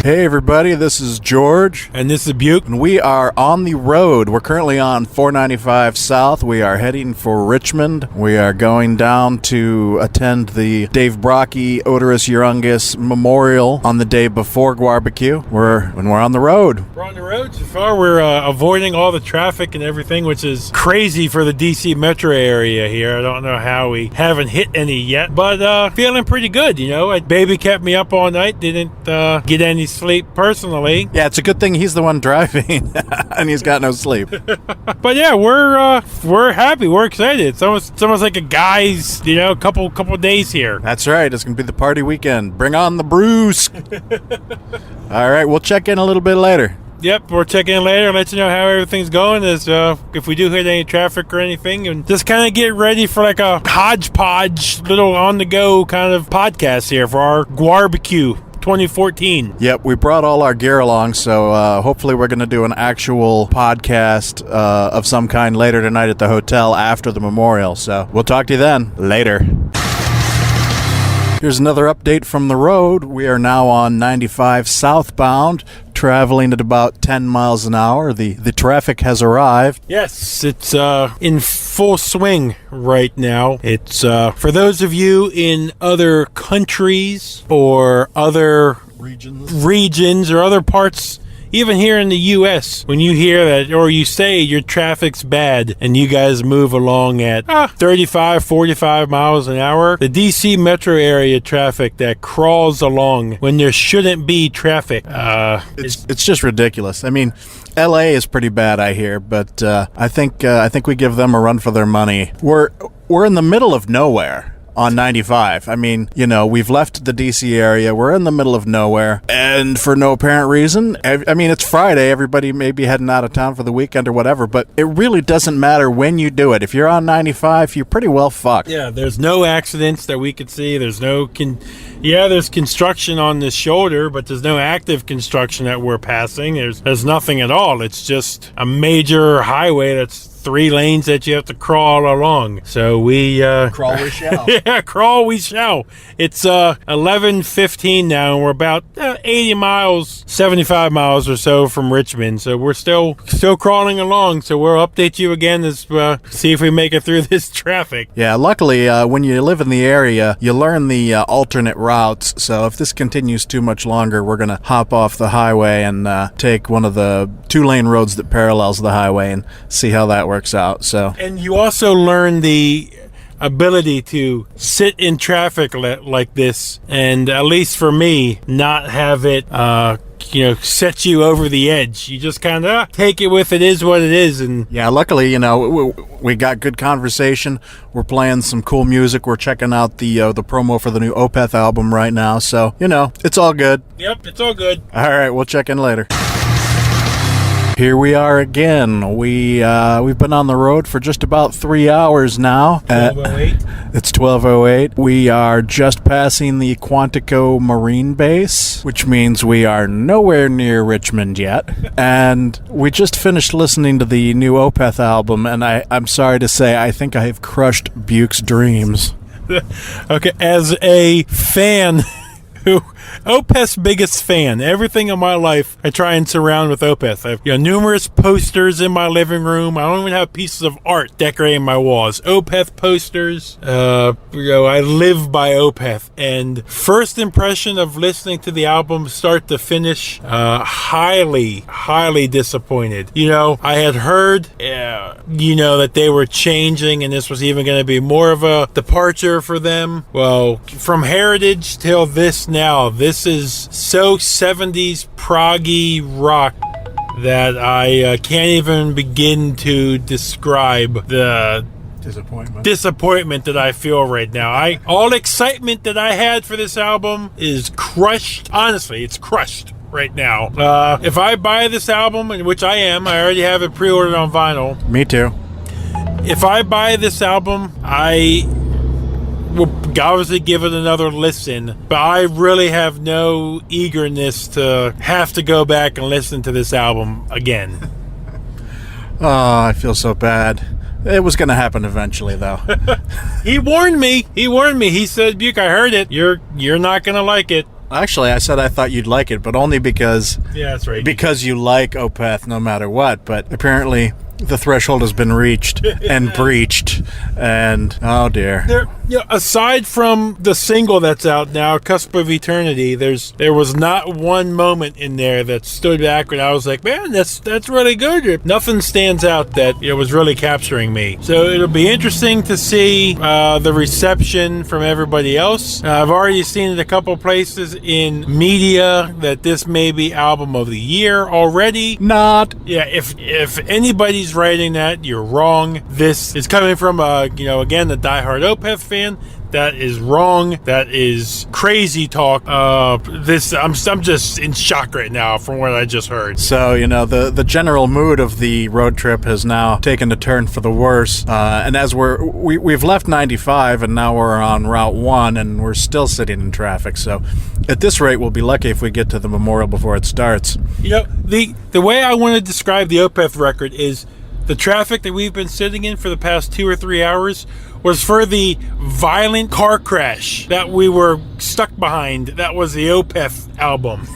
Hey everybody, this is George. And this is Buke. And we are on the road. We're currently on 495 South. We are heading for Richmond. We are going down to attend the Dave Brockie Oderus Urungus Memorial on the day before GWAR-B-Q. We're on the road. We're on the road. So far, we're avoiding all the traffic and everything, which is crazy for the DC metro area here. I don't know how we haven't hit any yet, but feeling pretty good, you know. Baby kept me up all night, didn't get any sleep personally. Yeah, it's a good thing he's the one driving and he's got no sleep. But yeah, we're happy, we're excited. It's almost like a guy's, you know, couple days here. That's right. It's gonna be the party weekend. Bring on the brews. All right, we'll check in a little bit later. Yep, we'll check in later and let you know how everything's going, as if we do hit any traffic or anything, and just kind of get ready for like a hodgepodge little on-the-go kind of podcast here for our GWAR-B-Q 2014. Yep, we brought all our gear along, so hopefully we're going to do an actual podcast of some kind later tonight at the hotel after the memorial. So we'll talk to you then. Later. Here's another update from the road. We are now on 95 southbound, traveling at about 10 miles an hour. The traffic has arrived. Yes, it's in full swing right now. It's for those of you in other countries or other regions or other parts, even here in the U.S., when you hear that or you say your traffic's bad and you guys move along at 35, 45 miles an hour, the D.C. metro area traffic that crawls along when there shouldn't be traffic, it's just ridiculous. I mean, L.A. is pretty bad, I hear, but I think we give them a run for their money. We're in the middle of nowhere. On 95. I mean, you know, we've left the DC area. We're in the middle of nowhere. And for no apparent reason. I mean, it's Friday. Everybody may be heading out of town for the weekend or whatever. But it really doesn't matter when you do it. If you're on 95, you're pretty well fucked. Yeah, there's no accidents that we could see. There's no... there's construction on this shoulder, but there's no active construction that we're passing. There's nothing at all. It's just a major highway that's 3 lanes that you have to crawl along. So we crawl we shall. Yeah, crawl we shall. It's 11:15 now, and we're about 80 miles, 75 miles or so from Richmond. So we're still crawling along. So we'll update you again as see if we make it through this traffic. Yeah, luckily when you live in the area, you learn the alternate routes. So if this continues too much longer, we're gonna hop off the highway and take one of the 2-lane roads that parallels the highway and see how that works out. So, and you also learn the ability to sit in traffic like this, and at least for me, not have it set you over the edge. You just kind of take it with it is what it is. And yeah, luckily, you know, we got good conversation. We're playing some cool music. We're checking out the promo for the new Opeth album right now. So, you know, it's all good. Yep, it's all good. All right, we'll check in later. Here we are again. We've been on the road for just about 3 hours now. 12:08. It's 12:08. We are just passing the Quantico Marine Base, which means we are nowhere near Richmond yet. And we just finished listening to the new Opeth album, and I'm sorry to say, I think I have crushed Buke's dreams. Okay, as a fan Opeth's biggest fan. Everything in my life I try and surround with Opeth. I have numerous posters in my living room. I don't even have pieces of art decorating my walls. Opeth posters. I live by Opeth. And first impression of listening to the album start to finish, highly disappointed. You know, I had heard, that they were changing and this was even going to be more of a departure for them. Well, from Heritage till this now, this is so 70s proggy rock that I can't even begin to describe the disappointment that I feel right now. All excitement that I had for this album is crushed. Honestly, it's crushed right now. If I buy this album, which I am, I already have it pre-ordered on vinyl. Me too. If I buy this album, I will obviously give it another listen, but I really have no eagerness to have to go back and listen to this album again. Oh, I feel so bad. It was going to happen eventually, though. He warned me. He said, Buke, I heard it. You're not going to like it. Actually, I said I thought you'd like it, but only because that's right. Because you like Opeth no matter what. But apparently, the threshold has been reached and breached, and oh dear. Aside from the single that's out now, Cusp of Eternity, there was not one moment in there that stood back and I was like, man, that's really good. Nothing stands out that was really capturing me. So it'll be interesting to see the reception from everybody else. I've already seen it a couple places in media that this may be album of the year already. Not. Yeah, if anybody's writing that, you're wrong. This is coming from again, the diehard Opeth fan. That is wrong. That is crazy talk. I'm just in shock right now from what I just heard. So the general mood of the road trip has now taken a turn for the worse. And as we've left 95 and now we're on Route 1 and we're still sitting in traffic. So at this rate, we'll be lucky if we get to the memorial before it starts. The way I want to describe the Opeth record is the traffic that we've been sitting in for the past 2 or 3 hours was for the violent car crash that we were stuck behind. That was the Opeth album.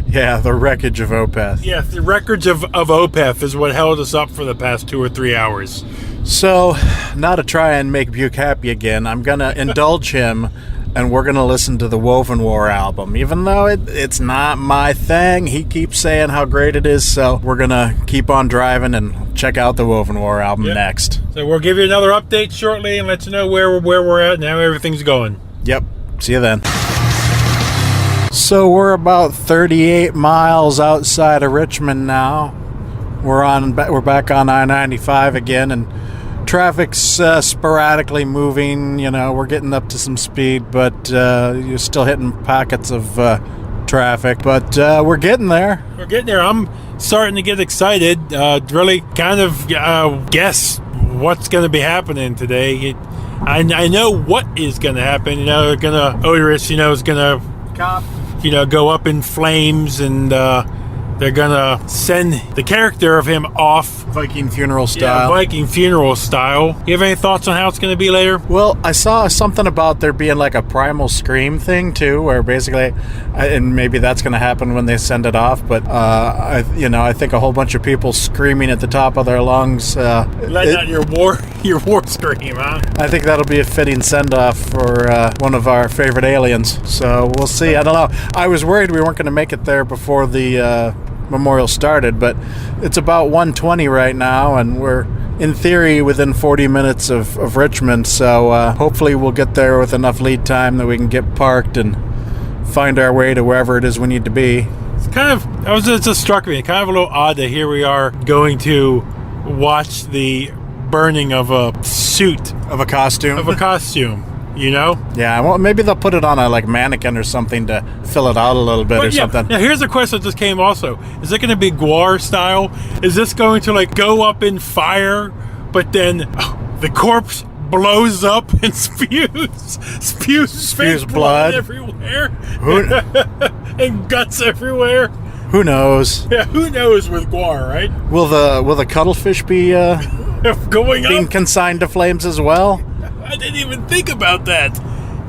Yeah, the wreckage of Opeth. Yeah, the wreckage of Opeth is what held us up for the past 2 or 3 hours. So, now to try and make Buke happy again, I'm going to indulge him, and we're going to listen to the Woven War album. Even though it's not my thing, he keeps saying how great it is, so we're going to keep on driving and check out the Woven War album next. So we'll give you another update shortly and let you know where we're at and how everything's going. Yep. See you then. So we're about 38 miles outside of Richmond now. We're back on I-95 again, and traffic's sporadically moving. We're getting up to some speed, but you're still hitting pockets of traffic. But we're getting there. We're getting there. I'm starting to get excited. Really kind of guess what's going to be happening today. I know what is going to happen. Oderus, is going to go up in flames, and they're going to send the character of him off. Viking funeral style. Yeah, Viking funeral style. You have any thoughts on how it's going to be later? Well, I saw something about there being like a primal scream thing, too, where basically, and maybe that's going to happen when they send it off, but I think a whole bunch of people screaming at the top of their lungs. Letting out your war scream, huh? I think that'll be a fitting send-off for one of our favorite aliens. So we'll see. I don't know. I was worried we weren't going to make it there before the memorial started, but it's about 1:20 right now, and we're in theory within 40 minutes of Richmond, so hopefully we'll get there with enough lead time that we can get parked and find our way to wherever it is we need to be. It just struck me, kind of a little odd that here we are going to watch the burning of a suit. Of a costume. Yeah, well, maybe they'll put it on a mannequin or something to fill it out a little bit something. Now, here's a question that just came also. Is it going to be GWAR style? Is this going to go up in fire, but then the corpse blows up and spews blood everywhere? And guts everywhere? Who knows? Yeah, who knows with GWAR, right? Will the cuttlefish be being consigned to flames as well? I didn't even think about that.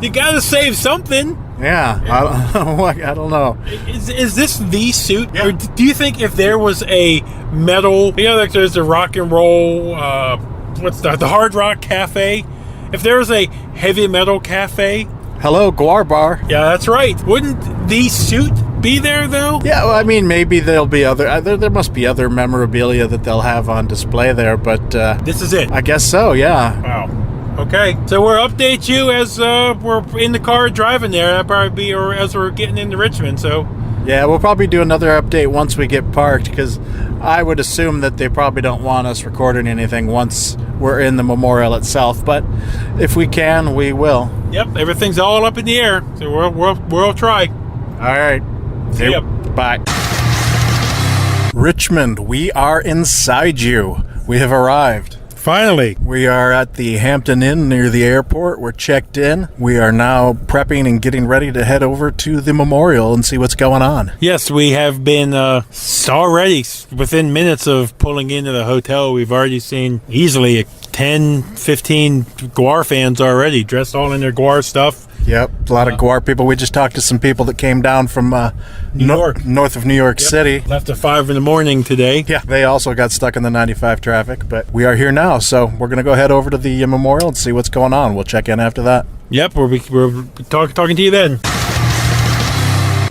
You gotta save something. Yeah, I don't know. Is this the suit? Yeah. Or do you think if there was a metal, there's the rock and roll, the Hard Rock Cafe? If there was a heavy metal cafe. Hello, GWAR Bar. Yeah, that's right. Wouldn't the suit be there, though? Yeah, well, maybe there'll be other... There must be other memorabilia that they'll have on display there, but... this is it. I guess so, yeah. Wow. Okay, so we'll update you as we're in the car driving there. That'll probably be as we're getting into Richmond, so... Yeah, we'll probably do another update once we get parked, because I would assume that they probably don't want us recording anything once we're in the memorial itself, but if we can, we will. Yep, everything's all up in the air, so we'll try. All right. See ya. Bye. Richmond, we are inside you. We have arrived. Finally. We are at the Hampton Inn near the airport. We're checked in. We are now prepping and getting ready to head over to the memorial and see what's going on. Yes, we have been already, within minutes of pulling into the hotel, we've already seen easily 10, 15 GWAR fans already, dressed all in their GWAR stuff. Yep, a lot of GWAR people. We just talked to some people that came down from New York. north of New York City. Left at 5 in the morning today. Yeah, they also got stuck in the 95 traffic, but we are here now, so we're going to go head over to the memorial and see what's going on. We'll check in after that. Yep, we're talking to you then.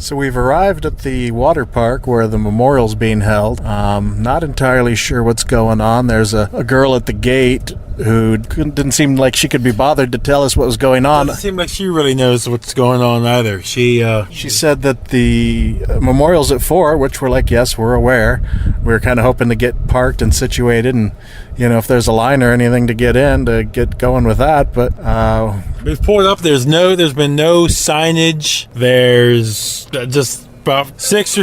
So we've arrived at the water park where the memorial's being held. Not entirely sure what's going on. There's a girl at the gate who didn't seem like she could be bothered to tell us what was going on. Doesn't seem like she really knows what's going on either. She said that the memorial's at 4, which we're like, yes, we're aware. We're kind of hoping to get parked and situated, and if there's a line or anything to get in, to get going with that. But we've pulled up. There's been no signage. There's just about 6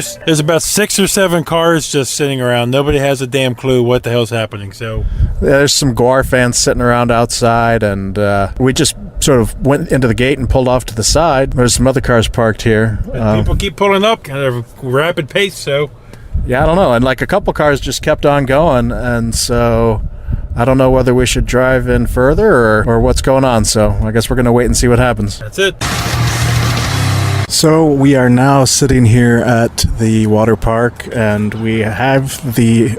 or 7 cars just sitting around. Nobody has a damn clue what the hell's happening. So there's some GWAR fans sitting around outside, and we just sort of went into the gate and pulled off to the side. There's some other cars parked here. People keep pulling up at a rapid pace, so yeah, I don't know. And like a couple cars just kept on going, and so I don't know whether we should drive in further or what's going on. So I guess we're going to wait and see what happens. That's it. So we are now sitting here at the water park, and we have the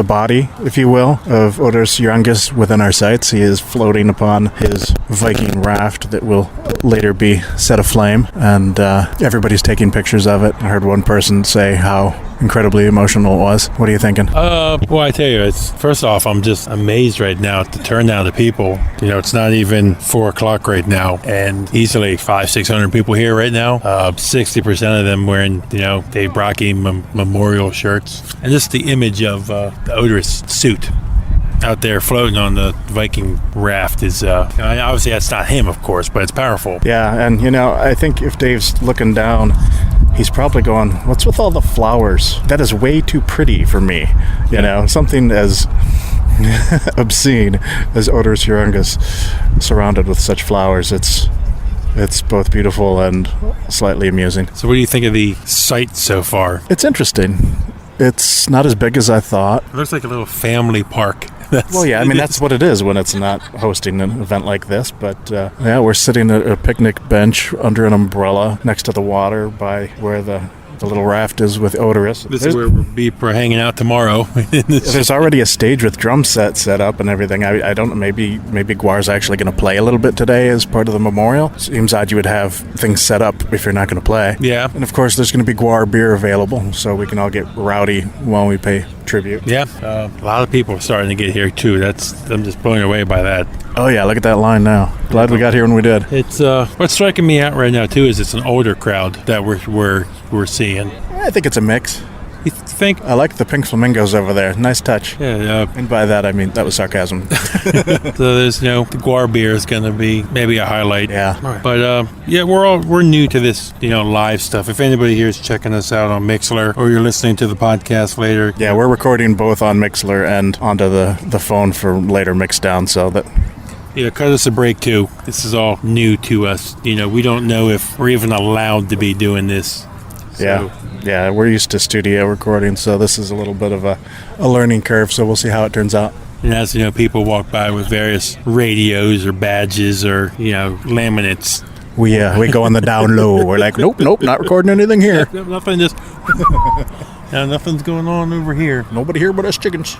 body, if you will, of Oderus Urungus within our sights. He is floating upon his Viking raft that will later be set aflame, and everybody's taking pictures of it. I heard one person say how incredibly emotional it was. What are you thinking? Well, I tell you, first off, I'm just amazed right now at the turnout of people. It's not even 4 o'clock right now, and easily 500-600 people here right now. 60% of them wearing, Dave Brockie memorial shirts, and just the image of the Oderus suit out there floating on the Viking raft is obviously that's not him, of course, but it's powerful. Yeah, and I think if Dave's looking down, he's probably going, what's with all the flowers? That is way too pretty for me. Something as obscene as Oderus Urungus surrounded with such flowers. It's both beautiful and slightly amusing. So what do you think of the site so far? It's interesting. It's not as big as I thought. It looks like a little family park. Well, yeah, that's what it is when it's not hosting an event like this. But, we're sitting at a picnic bench under an umbrella next to the water by where the little raft is with Oderus. This is where we're hanging out tomorrow. There's already a stage with drum set up and everything. I don't know, maybe GWAR's actually going to play a little bit today as part of the memorial. Seems odd you would have things set up if you're not going to play. Yeah. And of course there's going to be GWAR beer available, so we can all get rowdy while we pay tribute. Yeah. A lot of people are starting to get here too. I'm just blown away by that. Oh yeah, look at that line now. Glad we got here when we did. It's what's striking me out right now too is it's an older crowd that we're seeing. I think it's a mix. You think? I like the pink flamingos over there. Nice touch. Yeah. And by that I mean that was sarcasm. So there's the GWAR beer is going to be maybe a highlight. Yeah. Right. But we're new to this live stuff. If anybody here is checking us out on Mixlr or you're listening to the podcast later. Yeah, we're recording both on Mixlr and onto the phone for later mixed down, so that. Cut us a break too. This is all new to us. We don't know if we're even allowed to be doing this. So. Yeah, we're used to studio recording, so this is a little bit of a learning curve, so we'll see how it turns out. And as people walk by with various radios or badges or laminates. We go on the down low. We're like, nope, not recording anything here. Nothing, just nothing's going on over here. Nobody here but us chickens.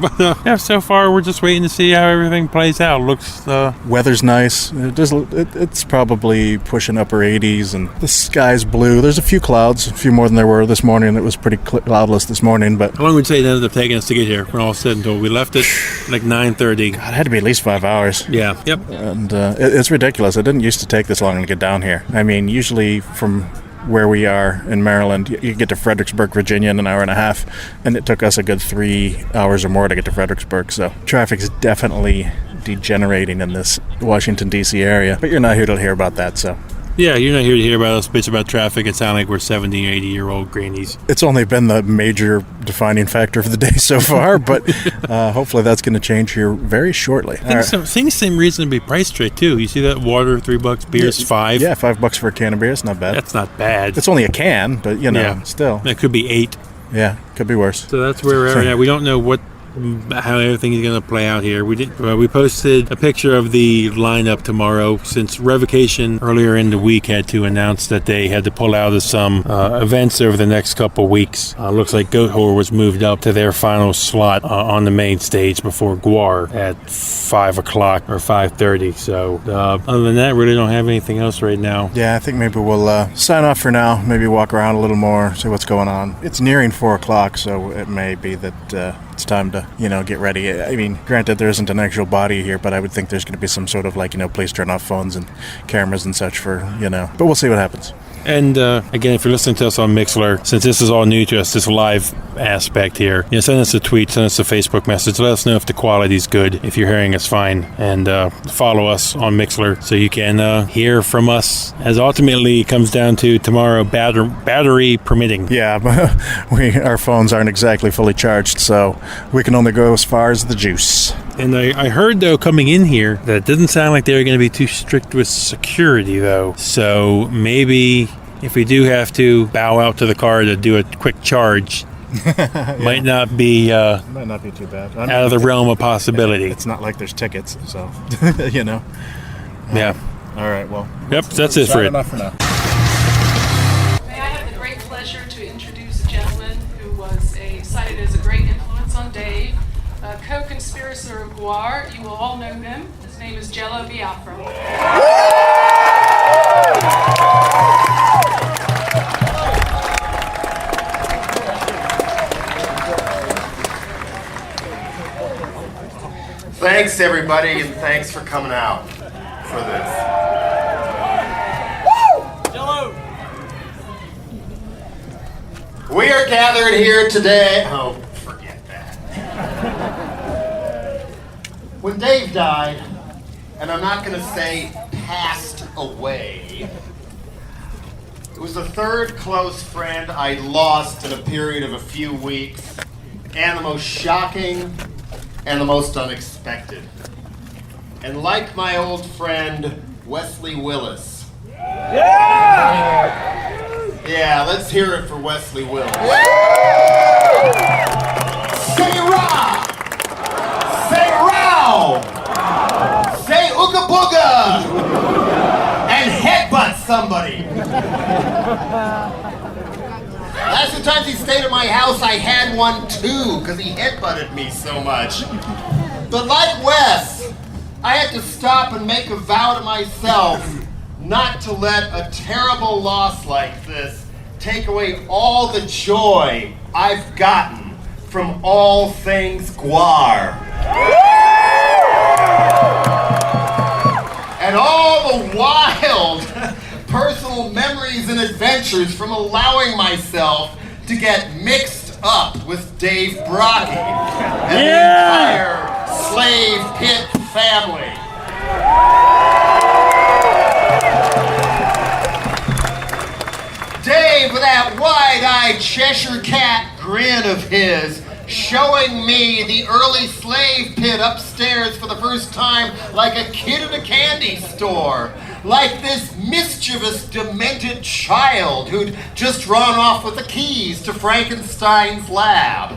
But so far we're just waiting to see how everything plays out. Looks weather's nice. It's probably pushing upper 80s, and the sky's blue. There's a few clouds, a few more than there were this morning. It was pretty cloudless this morning. But how long would you say it ended up taking us to get here? When all said and told, we left at like 9:30. God, it had to be at least 5 hours. Yeah. Yep. And it's ridiculous. It didn't used to take this long to get down here. I mean, usually from where we are in Maryland, you get to Fredericksburg, Virginia in an hour and a half, and it took us a good 3 hours or more to get to Fredericksburg. So traffic's definitely degenerating in this Washington, D.C. area. But you're not here to hear about that, so. Yeah, you're not here to hear about us bitch about traffic. It sounds like we're 70, 80-year-old greenies. It's only been the major defining factor of the day so far, but hopefully that's going to change here very shortly. Things seem reasonably priced straight, too. You see that water, $3, beer's $5. Yeah, $5 for a can of beer. It's not bad. That's not bad. It's only a can, but, still. It could be $8. Yeah, could be worse. So that's where we're at. We don't know what how everything is going to play out here. We posted a picture of the lineup tomorrow, since Revocation earlier in the week had to announce that they had to pull out of some events over the next couple weeks. Looks like Goat Whore was moved up to their final slot on the main stage before GWAR at 5 o'clock or 5:30. So other than that, really don't have anything else right now. Yeah, I think maybe we'll sign off for now. Maybe walk around a little more, see what's going on. It's nearing 4 o'clock, so it may be that it's time to, get ready. I mean, granted, there isn't an actual body here, but I would think there's going to be some sort of please turn off phones and cameras and such for, but we'll see what happens. And again, if you're listening to us on Mixlr, since this is all new to us, this live aspect here, send us a tweet, send us a Facebook message, let us know if the quality's good, if you're hearing us fine, and follow us on Mixlr so you can hear from us, as ultimately it comes down to tomorrow, battery permitting. Yeah, our phones aren't exactly fully charged, so we can only go as far as the juice. And I heard, though, coming in here, that it didn't sound like they were going to be too strict with security, though. So maybe if we do have to bow out to the car to do a quick charge, might not be too bad. Out of the realm of possibility. It's not like there's tickets, so, Yeah. All right, well. Yep, that's it for it. Enough for now. May I have the great pleasure to introduce a gentleman who was cited as a great influence on Dave, a co-conspirator of GWAR. You will all know him. His name is Jello Biafra. Thanks, everybody, and thanks for coming out for this. Jello! We are gathered here today. Oh, forget that. When Dave died, and I'm not going to say passed away, it was the third close friend I lost in a period of a few weeks, and the most shocking and the most unexpected. And like my old friend Wesley Willis. Yeah, let's hear it for Wesley Willis. Say rah! Say row! Say ooga booga! And headbutt somebody. Last few times he stayed at my house, I had one too, because he headbutted me so much. But like Wes, I had to stop and make a vow to myself not to let a terrible loss like this take away all the joy I've gotten from all things GWAR. And all the wild personal memories and adventures from allowing myself to get mixed up with Dave Brockie and the entire slave pit family. Dave, with that wide-eyed Cheshire Cat grin of his, showing me the early slave pit upstairs for the first time like a kid at a candy store. Like this mischievous, demented child who'd just run off with the keys to Frankenstein's lab.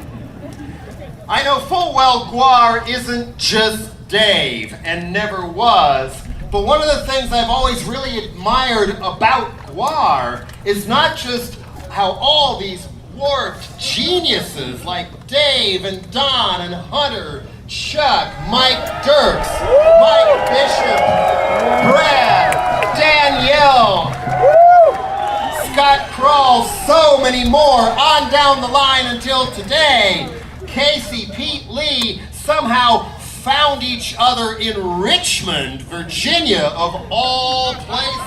I know full well GWAR isn't just Dave, and never was, but one of the things I've always really admired about GWAR is not just how all these warped geniuses like Dave and Don and Hunter, Chuck, Mike Dirks, Mike Bishop, Brad, Danielle, Scott Kroll, so many more, on down the line until today. Casey, Pete Lee somehow found each other in Richmond, Virginia, of all places.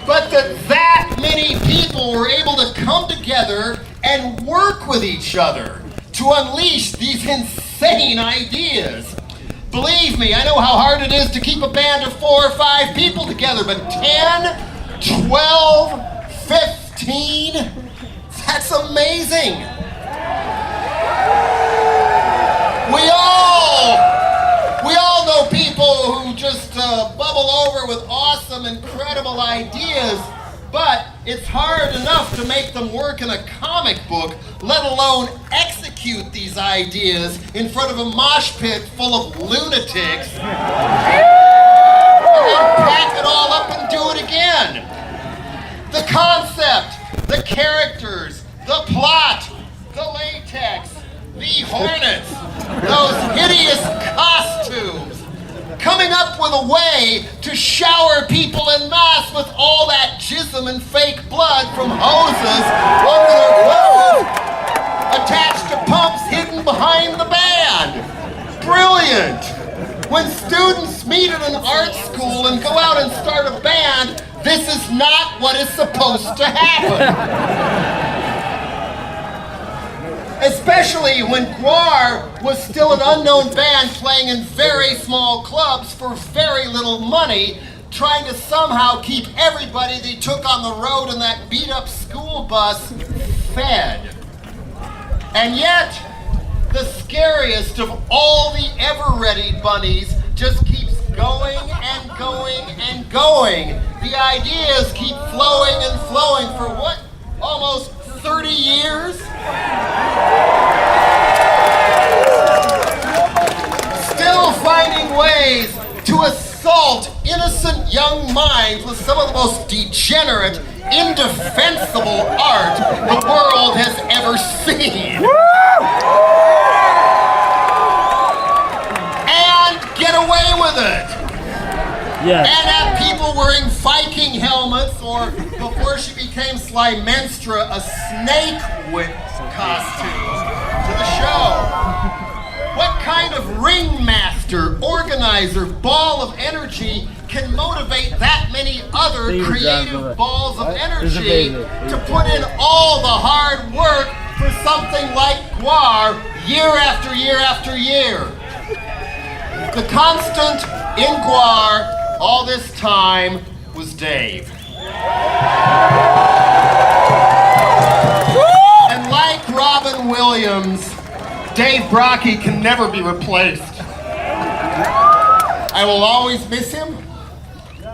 But that many people were able to come together and work with each other to unleash these insane ideas. Believe me, I know how hard it is to keep a band of 4 or 5 people together, but 10, 12, 15, that's amazing. We all know people who just bubble over with awesome, incredible ideas, but It's hard enough to make them work in a comic book, let alone execute these ideas in front of a mosh pit full of lunatics. And then pack it all up and do it again. The concept, the characters, the plot, the latex, the hornets, those hideous costumes. Coming up with a way to shower people en masse with all that jism and fake blood from hoses under their clothes, attached to pumps hidden behind the band. Brilliant! When students meet at an art school and go out and start a band, this is not what is supposed to happen. Especially when GWAR was still an unknown band playing in very small clubs for very little money, trying to somehow keep everybody they took on the road in that beat-up school bus fed. And yet, the scariest of all the ever-ready bunnies just keeps going and going and going. The ideas keep flowing and flowing for what? Almost 30 years? Still finding ways to assault innocent young minds with some of the most degenerate, indefensible art the world has ever seen. And get away with it. Yes. And have people wearing Viking helmets, or before she became Slymenstra, a snake whip costume to the show. What kind of ringmaster, organizer, ball of energy can motivate that many other creative balls of energy to put in all the hard work for something like GWAR year after year after year? The constant in GWAR all this time was Dave. And like Robin Williams, Dave Brockie can never be replaced. I will always miss him.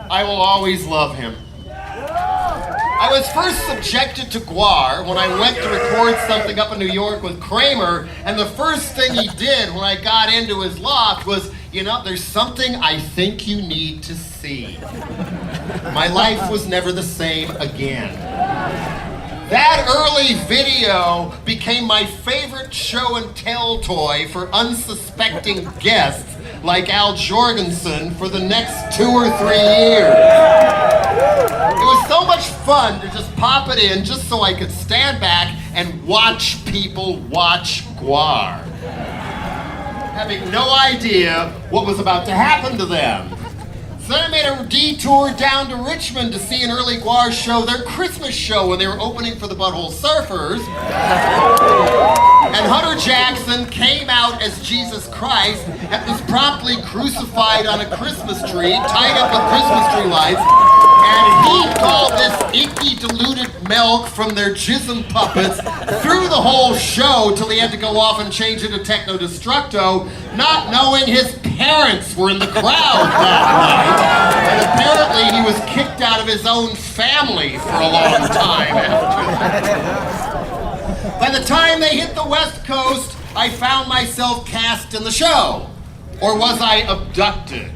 I will always love him. I was first subjected to GWAR when I went to record something up in New York with Kramer, and the first thing he did when I got into his loft was, you know, there's something I think you need to see. My life was never the same again. That early video became my favorite show and tell toy for unsuspecting guests like Al Jorgensen for the next 2 or 3 years. It was so much fun to just pop it in just so I could stand back and watch people watch GWAR, having no idea what was about to happen to them. So then I made a detour down to Richmond to see an early GWAR show, their Christmas show, when they were opening for the Butthole Surfers. And Hunter Jackson came out as Jesus Christ and was promptly crucified on a Christmas tree, tied up with Christmas tree lights, and heaped all this icky diluted milk from their jism puppets through the whole show till he had to go off and change into Techno Destructo, not knowing his parents were in the crowd that night. And apparently he was kicked out of his own family for a long time after that. By the time they hit the West Coast, I found myself cast in the show. Or was I abducted?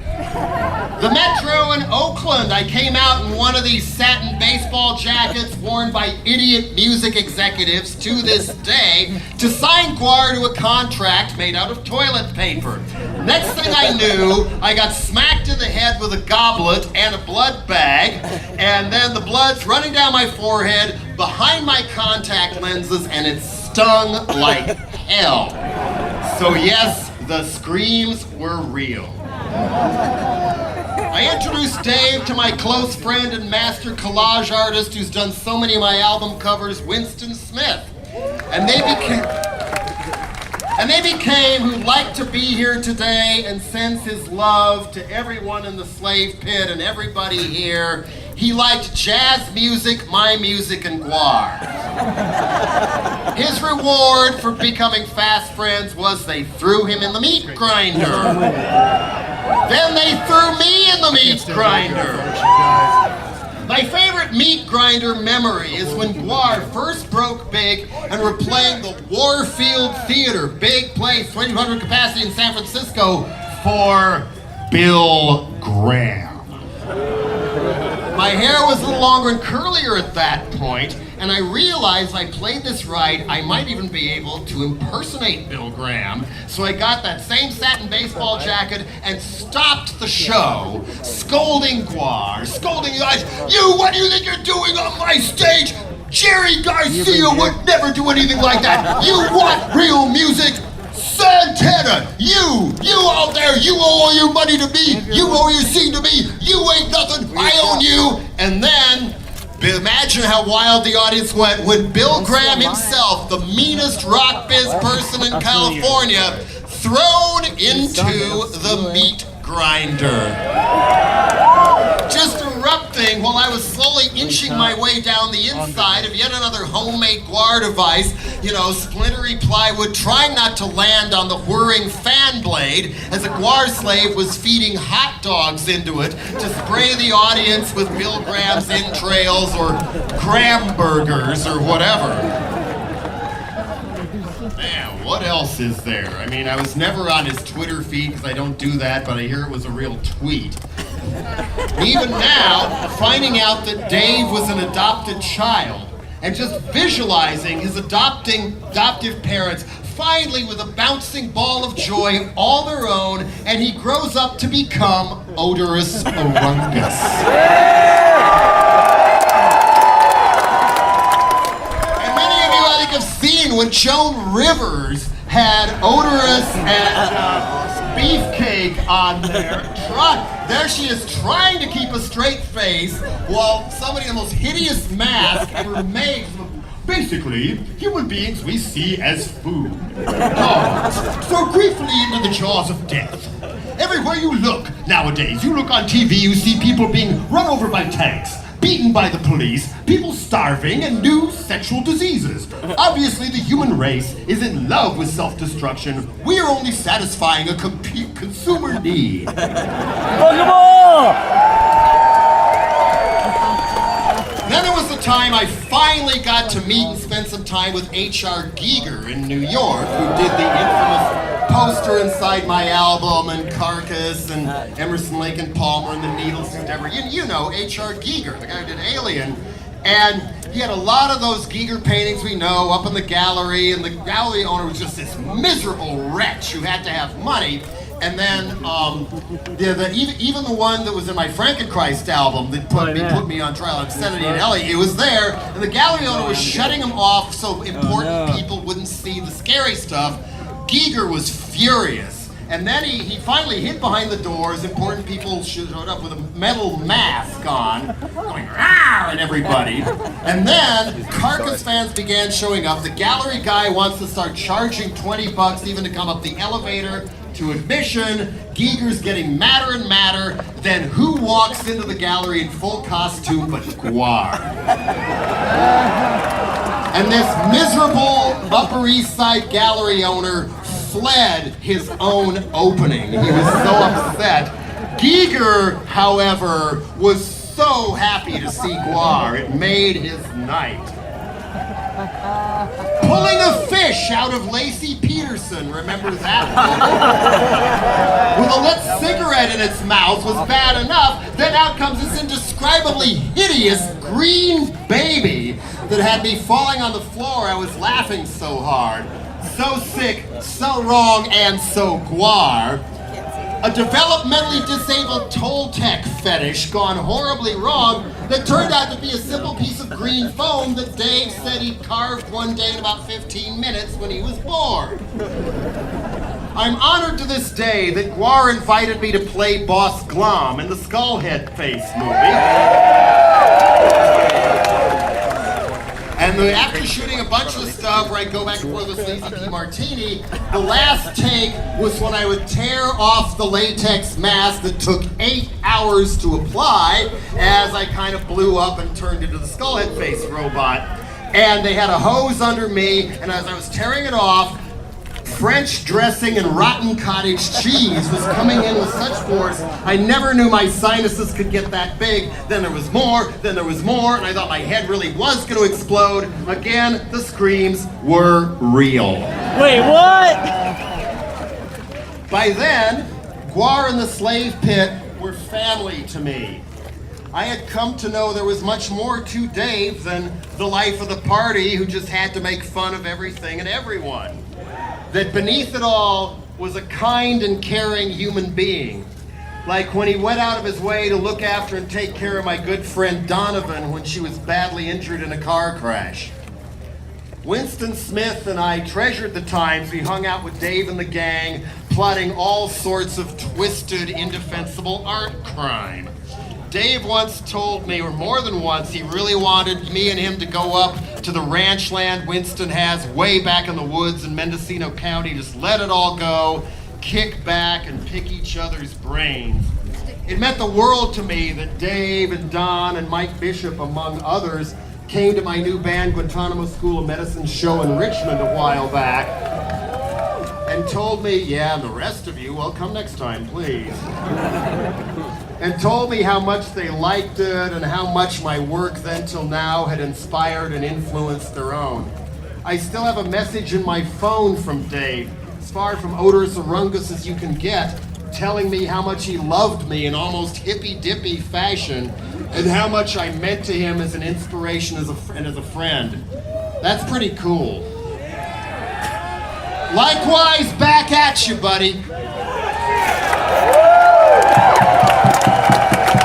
The Metro in Oakland, I came out in one of these satin baseball jackets worn by idiot music executives to this day to sign GWAR to a contract made out of toilet paper. Next thing I knew, I got smacked in the head with a goblet and a blood bag, and then the blood's running down my forehead, behind my contact lenses, and it stung like hell. So yes, the screams were real. I introduced Dave to my close friend and master collage artist who's done so many of my album covers, Winston Smith. And they became who'd like to be here today and sends his love to everyone in the slave pit and everybody here. He liked jazz music, my music, and GWAR. His reward for becoming fast friends was they threw him in the meat grinder. Then they threw me in the meat grinder. My favorite meat grinder memory is when GWAR first broke big and were playing the Warfield Theater, big place, 2,200 capacity in San Francisco, for Bill Graham. My hair was a little longer and curlier at that point, and I realized I played this right, I might even be able to impersonate Bill Graham. So I got that same satin baseball jacket and stopped the show, scolding GWAR, scolding you guys. What do you think you're doing on my stage? Jerry Garcia would never do anything like that. You want real music? Santana, you out there, you owe all your money to me, you owe your scene to me, you ain't nothing, I own you. And then, imagine how wild the audience went when Bill Graham himself, the meanest rock biz person in California, thrown into the meat grinder. Just erupting while I was slowly inching my way down the inside of yet another homemade GWAR device, splintery plywood, trying not to land on the whirring fan blade as a GWAR slave was feeding hot dogs into it to spray the audience with Bill Graham's entrails or Graham burgers or whatever. Man, what else is there? I mean, I was never on his Twitter feed because I don't do that, but I hear it was a real tweet. Even now, finding out that Dave was an adopted child and just visualizing his adoptive parents finally with a bouncing ball of joy all their own, and he grows up to become Oderus Urungus. And many of you, I think, have seen when Joan Rivers had Oderus and Beefcake on there. There she is trying to keep a straight face while somebody in the most hideous mask ever made. Basically, human beings we see as food. Dogs, so briefly into the jaws of death. Everywhere you look nowadays, you look on TV, you see people being run over by tanks, beaten by the police, people starving, and new sexual diseases. Obviously, the human race is in love with self-destruction. We are only satisfying a consumer need. Then there was the time I finally got to meet and spend some time with H.R. Giger in New York, who did the infamous poster inside my album, and Carcass, and Emerson, Lake and Palmer, and the Needles and Endeavor. You know H.R. Giger, the guy who did Alien. And he had a lot of those Giger paintings we know up in the gallery, and the gallery owner was just this miserable wretch who had to have money. And then even the one that was in my Frankenchrist album that put me on trial, Obscenity and Ellie, it was there, and the gallery owner was shutting them off so important people wouldn't see the scary stuff. Giger was furious. And then he finally hid behind the doors. Important people showed up with a metal mask on, going "Rawr" at everybody. And then Carcass fans began showing up. The gallery guy wants to start charging $20 even to come up the elevator to admission. Giger's getting madder and madder. Then who walks into the gallery in full costume but GWAR? And this miserable Upper East Side gallery owner fled his own opening. He was so upset. Giger, however, was so happy to see GWAR. It made his night. Pulling a fish out of Lacey Peterson, remember that one? With a lit cigarette in its mouth was bad enough, then out comes this indescribably hideous green baby that had me falling on the floor. I was laughing so hard. So sick, so wrong, and so GWAR. A developmentally disabled Toltec fetish gone horribly wrong that turned out to be a simple piece of green foam that Dave said he carved one day in about 15 minutes when he was bored. I'm honored to this day that GWAR invited me to play Boss Glom in the Skullhead Face movie. And after shooting a bunch of stuff where I'd go back and forth with Sleazy P. Martini, the last take was when I would tear off the latex mask that took 8 hours to apply as I kind of blew up and turned into the Skullhead Face robot. And they had a hose under me, and as I was tearing it off, French dressing and rotten cottage cheese was coming in with such force, I never knew my sinuses could get that big. Then there was more, then there was more, and I thought my head really was going to explode. Again, the screams were real. Wait, what? By then, GWAR and the slave pit were family to me. I had come to know there was much more to Dave than the life of the party who just had to make fun of everything and everyone. That beneath it all was a kind and caring human being. Like when he went out of his way to look after and take care of my good friend Donovan when she was badly injured in a car crash. Winston Smith and I treasured the times we hung out with Dave and the gang, plotting all sorts of twisted, indefensible art crime. Dave once told me, or more than once, he really wanted me and him to go up to the ranch land Winston has way back in the woods in Mendocino County, just let it all go, kick back and pick each other's brains. It meant the world to me that Dave and Don and Mike Bishop, among others, came to my new band Guantanamo School of Medicine show in Richmond a while back and told me, yeah, and the rest of you, well, come next time, please. And told me how much they liked it and how much my work then till now had inspired and influenced their own. I still have a message in my phone from Dave, as far from Oderus Urungus as you can get, telling me how much he loved me in almost hippy-dippy fashion and how much I meant to him as an inspiration and as a friend. That's pretty cool. Likewise, back at you, buddy.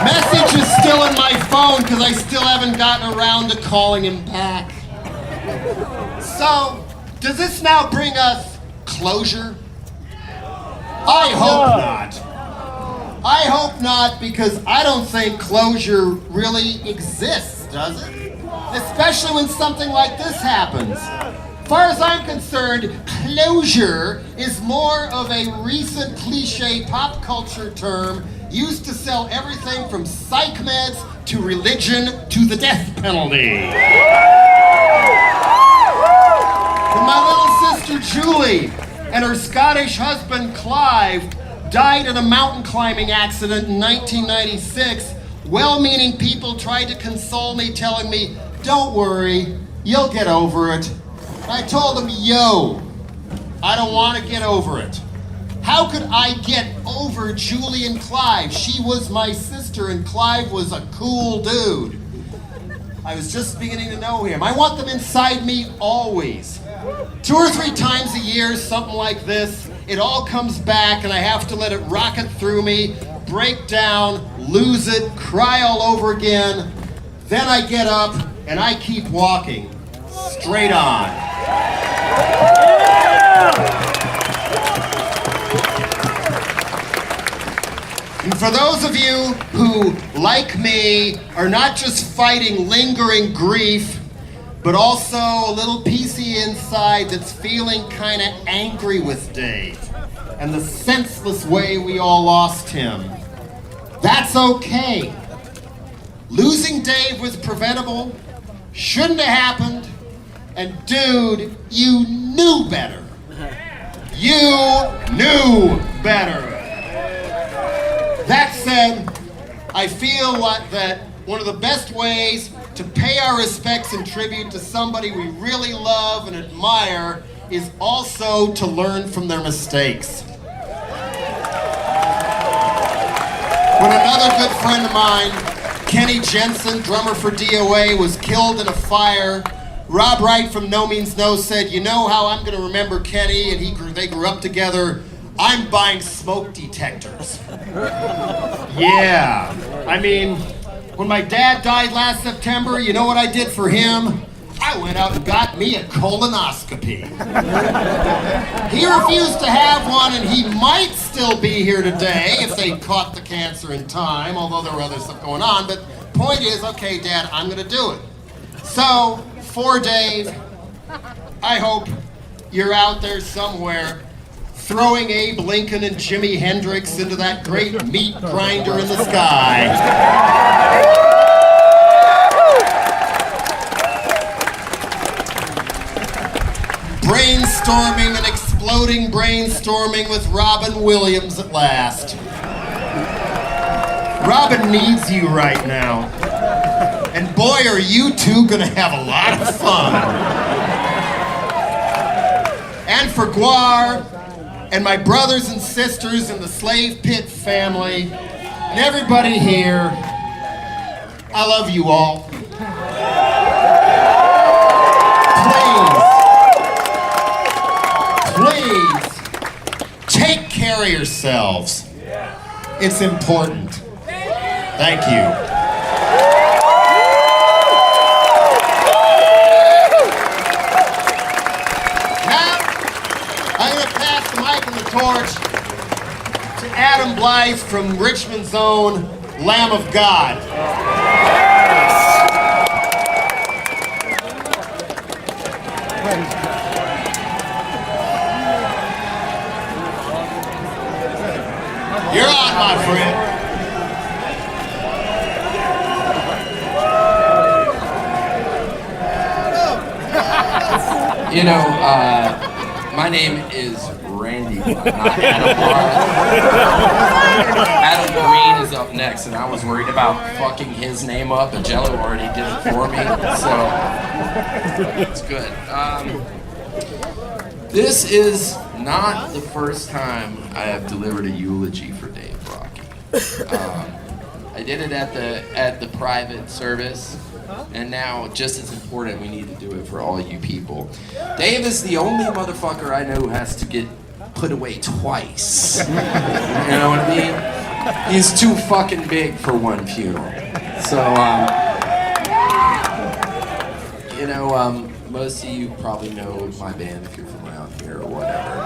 Message is still in my phone because I still haven't gotten around to calling him back. So, does this now bring us closure? I hope not. I hope not, because I don't think closure really exists, does it? Especially when something like this happens. As far as I'm concerned, closure is more of a recent cliche pop culture term used to sell everything from psych meds to religion to the death penalty. When my little sister Julie and her Scottish husband Clive died in a mountain climbing accident in 1996, well-meaning people tried to console me, telling me, don't worry, you'll get over it. I told them, yo, I don't want to get over it. How could I get over Julie and Clive? She was my sister and Clive was a cool dude. I was just beginning to know him. I want them inside me always. 2 or 3 times a year, something like this, it all comes back and I have to let it rocket through me, break down, lose it, cry all over again. Then I get up and I keep walking, straight on. And for those of you who, like me, are not just fighting lingering grief, but also a little PC inside that's feeling kind of angry with Dave and the senseless way we all lost him. That's okay. Losing Dave was preventable, shouldn't have happened, and dude, you knew better. You knew better. That said, I feel like that one of the best ways to pay our respects and tribute to somebody we really love and admire is also to learn from their mistakes. When another good friend of mine, Kenny Jensen, drummer for DOA, was killed in a fire, Rob Wright from No Means No said, you know how I'm going to remember Kenny, and they grew up together? I'm buying smoke detectors. Yeah, I mean, when my dad died last September, you know what I did for him? I went out and got me a colonoscopy. He refused to have one, and he might still be here today if they caught the cancer in time, although there were other stuff going on. But point is, okay, Dad, I'm going to do it. So, for Dave, I hope you're out there somewhere throwing Abe Lincoln and Jimi Hendrix into that great meat grinder in the sky. Brainstorming an exploding brainstorming with Robin Williams at last. Robin needs you right now. And boy, are you two gonna have a lot of fun. And for GWAR, and my brothers and sisters in the Slave Pit family, and everybody here, I love you all. Please, take care of yourselves. It's important. Thank you. Now, I'm going to pass the mic and the torch to Adam Blythe from Richmond's own Lamb of God. You're on, my friend. You know, my name is Randy, not Adam Barr. Adam Green is up next, and I was worried about fucking his name up, and Jello already did it for me, so it's good. This is not the first time I have delivered a eulogy for Dave Brockie. I did it at the private service, and now, just as important, we need to do it for all you people. Dave is the only motherfucker I know who has to get put away twice. You know what I mean? He's too fucking big for one funeral. So, you know, most of you probably know my band if you're from around here or whatever.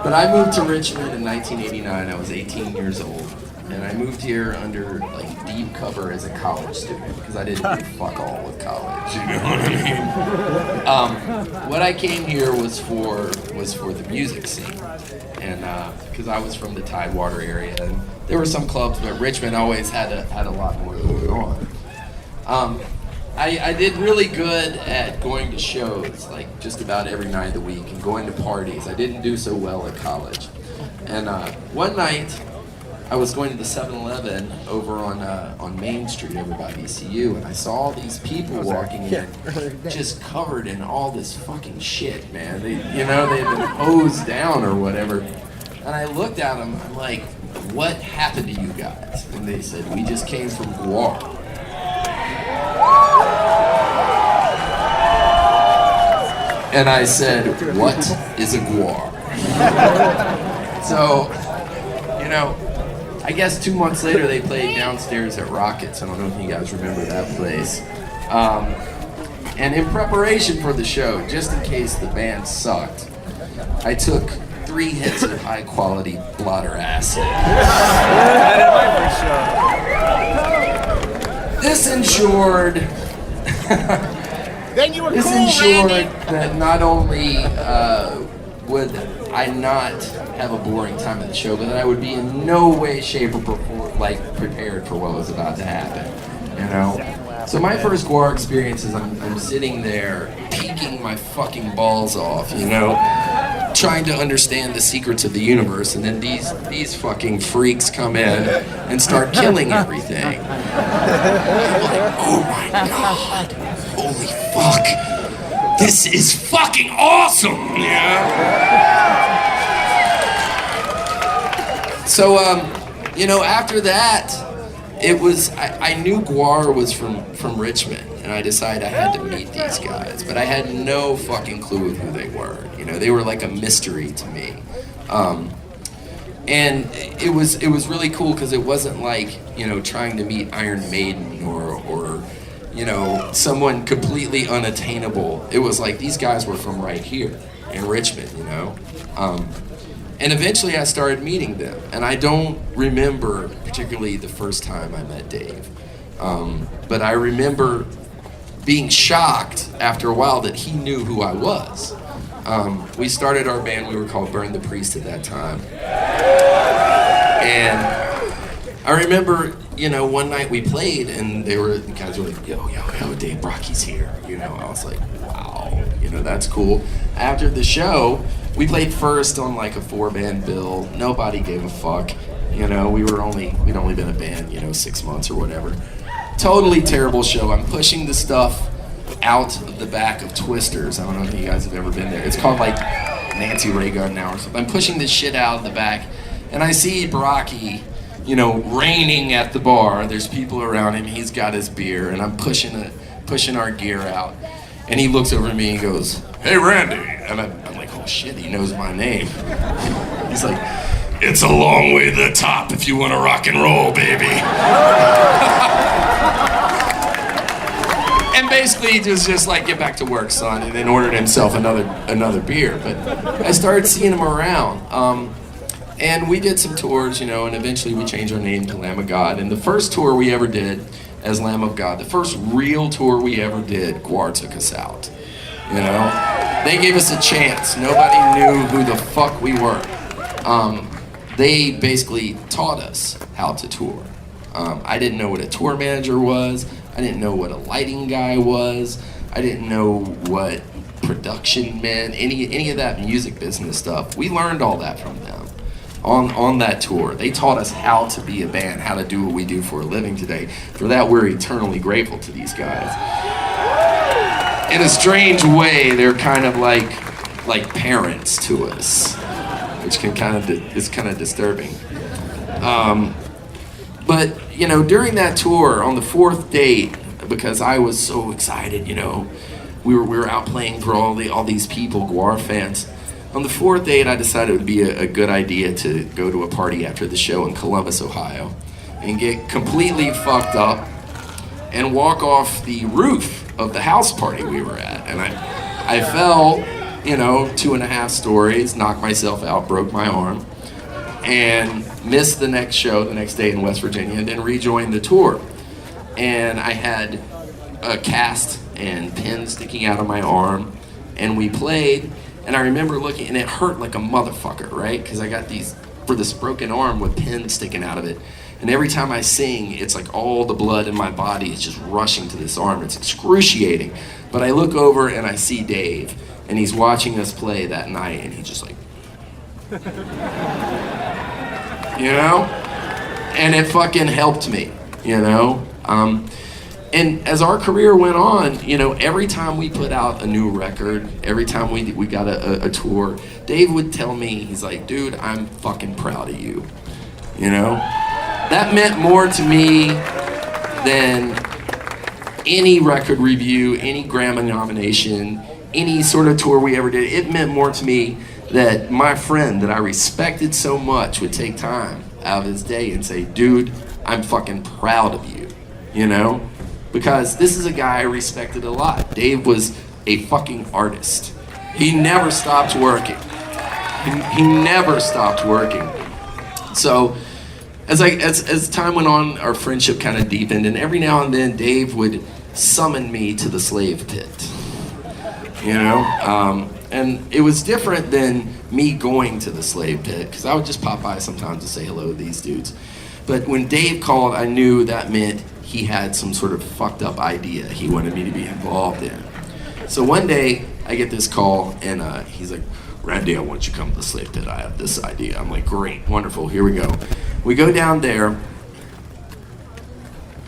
But I moved to Richmond in 1989. I was 18 years old. And I moved here under like deep cover as a college student because I didn't do fuck all with college, you know what I mean? What I came here was for the music scene, and because I was from the Tidewater area, and there were some clubs, but Richmond always had a lot more going on. I did really good at going to shows, like just about every night of the week, and going to parties. I didn't do so well at college, and one night. I was going to the 7-Eleven over on Main Street over by VCU, and I saw all these people walking in, just covered in all this fucking shit, man. They'd been hosed down or whatever. And I looked at them, I'm like, what happened to you guys? And they said, we just came from GWAR. And I said, what is a GWAR? So, you know, I guess 2 months later they played downstairs at Rockets. I don't know if you guys remember that place. And in preparation for the show, just in case the band sucked, I took 3 hits of high quality blotter acid. This ensured that not only would I not have a boring time at the show, but that I would be in no way, shape, or form prepared for what was about to happen. You know. So my first GWAR experience is I'm sitting there peeking my fucking balls off, you know, trying to understand the secrets of the universe, and then these fucking freaks come in and start killing everything. I'm like, oh my god, holy fuck. This is fucking awesome, yeah. So, you know, after that, it was, I knew GWAR was from Richmond, and I decided I had to meet these guys, but I had no fucking clue of who they were. You know, they were like a mystery to me. And it was really cool because it wasn't like, you know, trying to meet Iron Maiden or you know, someone completely unattainable. It was like these guys were from right here in Richmond, you know. And eventually I started meeting them, and I don't remember particularly the first time I met Dave, but I remember being shocked after a while that he knew who I was. We started our band, we were called Burn the Priest at that time, and I remember you know, one night we played and the guys were like, yo, Dave Brockie's here. You know, I was like, wow, you know, that's cool. After the show, we played first on like a 4-band bill. Nobody gave a fuck. You know, we'd only been a band, you know, 6 months or whatever. Totally terrible show. I'm pushing the stuff out of the back of Twisters. I don't know if you guys have ever been there. It's called like Nancy Ray Garden now or something. I'm pushing this shit out of the back, and I see Brockie, you know, reigning at the bar. There's people around him. He's got his beer, and I'm pushing our gear out. And he looks over at me and goes, "Hey, Randy." And I'm like, oh shit, he knows my name. He's like, "It's a long way to the top if you want to rock and roll, baby." And basically he was just like, "Get back to work, son," and then ordered himself another beer. But I started seeing him around. And we did some tours, you know, and eventually we changed our name to Lamb of God. And the first tour we ever did as Lamb of God, the first real tour we ever did, GWAR took us out. You know? They gave us a chance. Nobody knew who the fuck we were. They basically taught us how to tour. I didn't know what a tour manager was. I didn't know what a lighting guy was. I didn't know what production meant, any of that music business stuff. We learned all that from them on that tour. They taught us how to be a band, how to do what we do for a living today. For that, we're eternally grateful to these guys. In a strange way, they're kind of like parents to us, which is kind of disturbing. But you know, during that tour, on the 4th date, because I was so excited, you know, we were out playing for all these people, GWAR fans. On the 4th date, I decided it would be a good idea to go to a party after the show in Columbus, Ohio, and get completely fucked up and walk off the roof of the house party we were at. And I fell, you know, 2.5 stories, knocked myself out, broke my arm, and missed the next show the next day in West Virginia, and then rejoined the tour. And I had a cast and pins sticking out of my arm, and we played, and I remember looking, and it hurt like a motherfucker, right? Because I got this broken arm with pins sticking out of it. And every time I sing, it's like all the blood in my body is just rushing to this arm. It's excruciating. But I look over and I see Dave, and he's watching us play that night, and he's just like, you know? And it fucking helped me, you know? And as our career went on, you know, every time we put out a new record, every time we got a tour, Dave would tell me, he's like, "Dude, I'm fucking proud of you." You know? That meant more to me than any record review, any Grammy nomination, any sort of tour we ever did. It meant more to me that my friend that I respected so much would take time out of his day and say, "Dude, I'm fucking proud of you," you know? Because this is a guy I respected a lot. Dave was a fucking artist. He never stopped working. He never stopped working. So as time went on, our friendship kind of deepened, and every now and then Dave would summon me to the slave pit, you know? And it was different than me going to the slave pit, because I would just pop by sometimes to say hello to these dudes. But when Dave called, I knew that meant he had some sort of fucked up idea he wanted me to be involved in. So one day, I get this call, and he's like, "Randy, I want you to come to the slave pit. I have this idea." I'm like, "Great, wonderful, here we go." We go down there.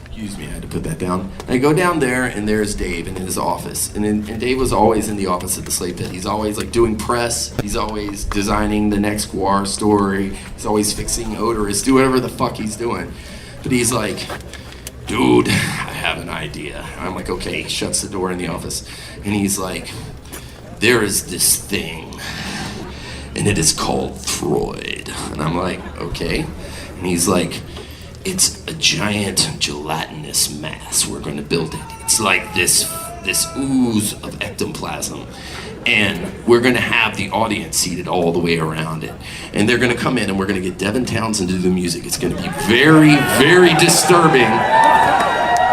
Excuse me, I had to put that down. I go down there, and there's Dave in his office. And Dave was always in the office at the slave pit. He's always like doing press. He's always designing the next GWAR story. He's always fixing Oderus, do whatever the fuck he's doing. But he's like, "Dude, I have an idea." I'm like, "Okay." He shuts the door in the office, and he's like, "There is this thing, and it is called Freud." And I'm like, "Okay." And he's like, "It's a giant gelatinous mass. We're going to build it. It's like this ooze of ectoplasm. And we're going to have the audience seated all the way around it. And they're going to come in, and we're going to get Devin Townsend to do the music. It's going to be very, very disturbing.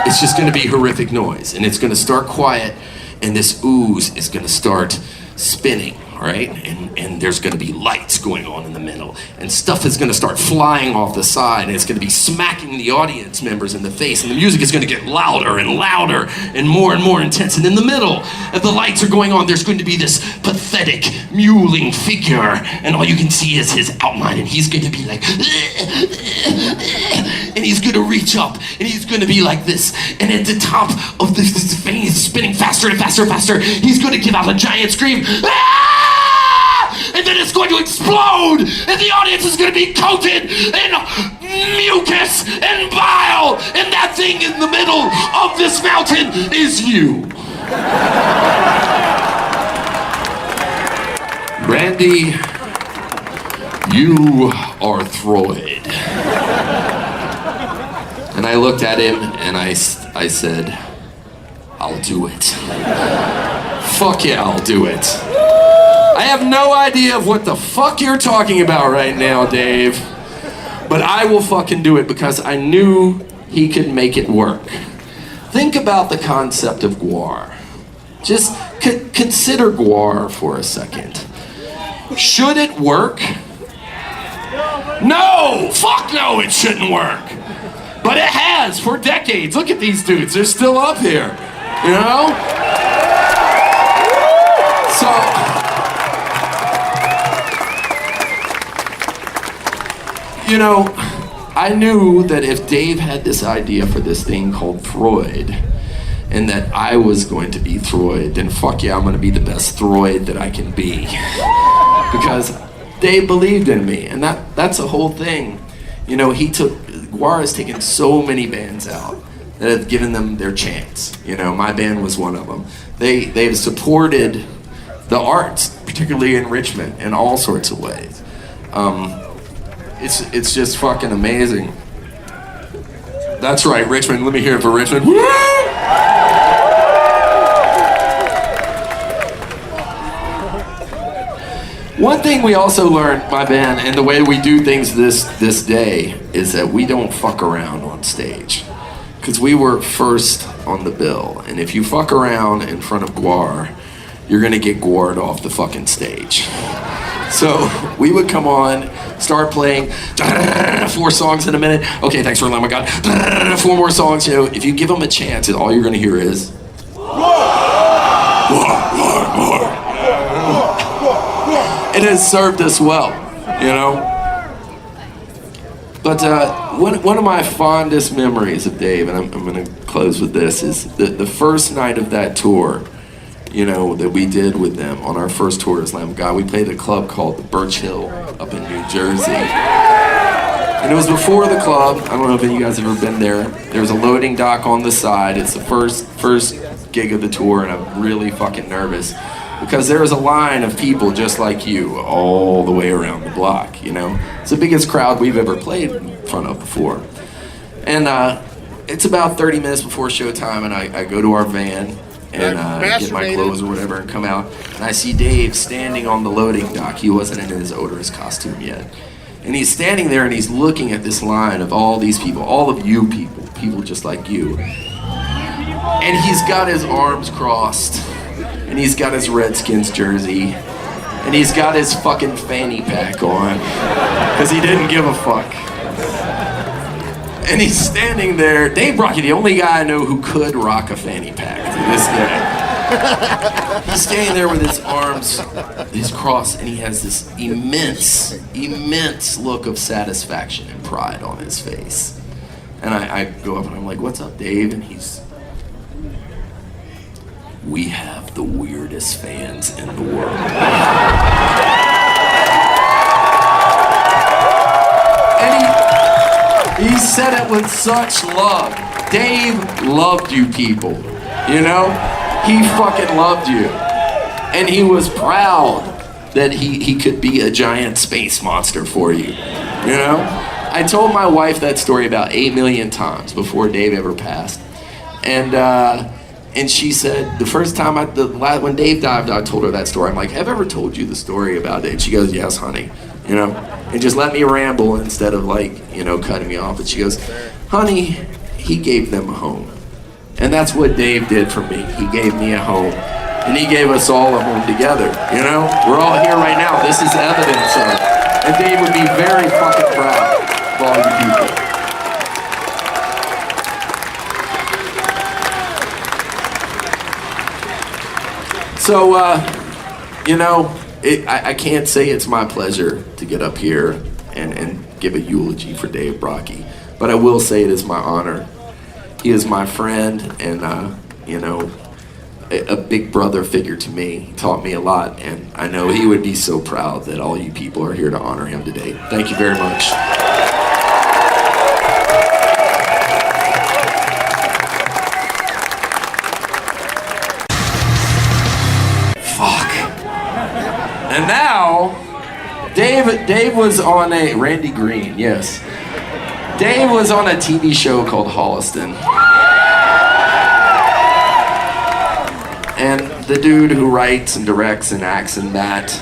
It's just going to be horrific noise. And it's going to start quiet, and this ooze is going to start spinning, all right? And there's gonna be lights going on in the middle, and stuff is gonna start flying off the side, and it's gonna be smacking the audience members in the face, and the music is gonna get louder and louder and more intense. And in the middle, as the lights are going on, there's going to be this pathetic, mewling figure, and all you can see is his outline, and he's gonna be like, and he's gonna reach up, and he's gonna be like this, and at the top of this thing, he's spinning faster and faster and faster, he's gonna give out a giant scream, and then it's going to explode, and the audience is going to be coated in mucus and bile, and that thing in the middle of this mountain is you. Randy, you are Throid. And I looked at him and I said, I'll do it. Fuck yeah, I'll do it. I have no idea of what the fuck you're talking about right now, Dave. But I will fucking do it because I knew he could make it work. Think about the concept of GWAR. Just consider GWAR for a second. Should it work? No! Fuck no, it shouldn't work. But it has for decades. Look at these dudes, they're still up here. You know? So... You know, I knew that if Dave had this idea for this thing called Throid, and that I was going to be Throid, then fuck yeah, I'm gonna be the best Throid that I can be. Because Dave believed in me, and that's the whole thing. You know, GWAR has taken so many bands out that have given them their chance. You know, my band was one of them. They've supported the arts, particularly in Richmond, in all sorts of ways. It's just fucking amazing. That's right, Richmond. Let me hear it for Richmond. Woo! One thing we also learned, my band, and the way we do things this day, is that we don't fuck around on stage. Because we were first on the bill. And if you fuck around in front of GWAR, you're gonna get GWAR'd off the fucking stage. So we would come on, start playing 4 songs in a minute. Okay, thanks for letting my God. 4 more songs. You know, if you give them a chance, all you're gonna hear is it has served us well, you know. But one of my fondest memories of Dave, and I'm gonna close with this, is the first night of that tour. You know, that we did with them on our first tour as Lamb of God. We played at a club called the Birch Hill up in New Jersey. And it was before the club. I don't know if any of you guys have ever been there. There was a loading dock on the side. It's the first gig of the tour, and I'm really fucking nervous because there was a line of people just like you all the way around the block, you know? It's the biggest crowd we've ever played in front of before. And it's about 30 minutes before showtime, and I go to our van and get my clothes or whatever and come out, and I see Dave standing on the loading dock. He wasn't in his Oderus costume yet. And he's standing there and he's looking at this line of all these people, all of you people just like you. And he's got his arms crossed, and he's got his Redskins jersey, and he's got his fucking fanny pack on, because he didn't give a fuck. And he's standing there, Dave Brockie, the only guy I know who could rock a fanny pack to this day. He's standing there with his arms, his crossed, and he has this immense look of satisfaction and pride on his face. And I go up and I'm like, what's up, Dave? And we have the weirdest fans in the world. He said it with such love. Dave loved you people, you know? He fucking loved you. And he was proud that he could be a giant space monster for you, you know? I told my wife that story about 8 million times before Dave ever passed. And she said, the first time when Dave died, I told her that story. I'm like, have I ever told you the story about it? And she goes, yes, honey, you know? And just let me ramble instead of cutting me off. And she goes, honey, he gave them a home. And that's what Dave did for me. He gave me a home. And he gave us all of them together, you know? We're all here right now. This is evidence of it. And Dave would be very fucking proud of all you people. So, you know, I can't say it's my pleasure to get up here and give a eulogy for Dave Brockie, but I will say it is my honor. He is my friend and, you know, a big brother figure to me. He taught me a lot, and I know he would be so proud that all you people are here to honor him today. Thank you very much. And now, Dave was on Randy Green, yes. Dave was on a TV show called Holliston. And the dude who writes and directs and acts in that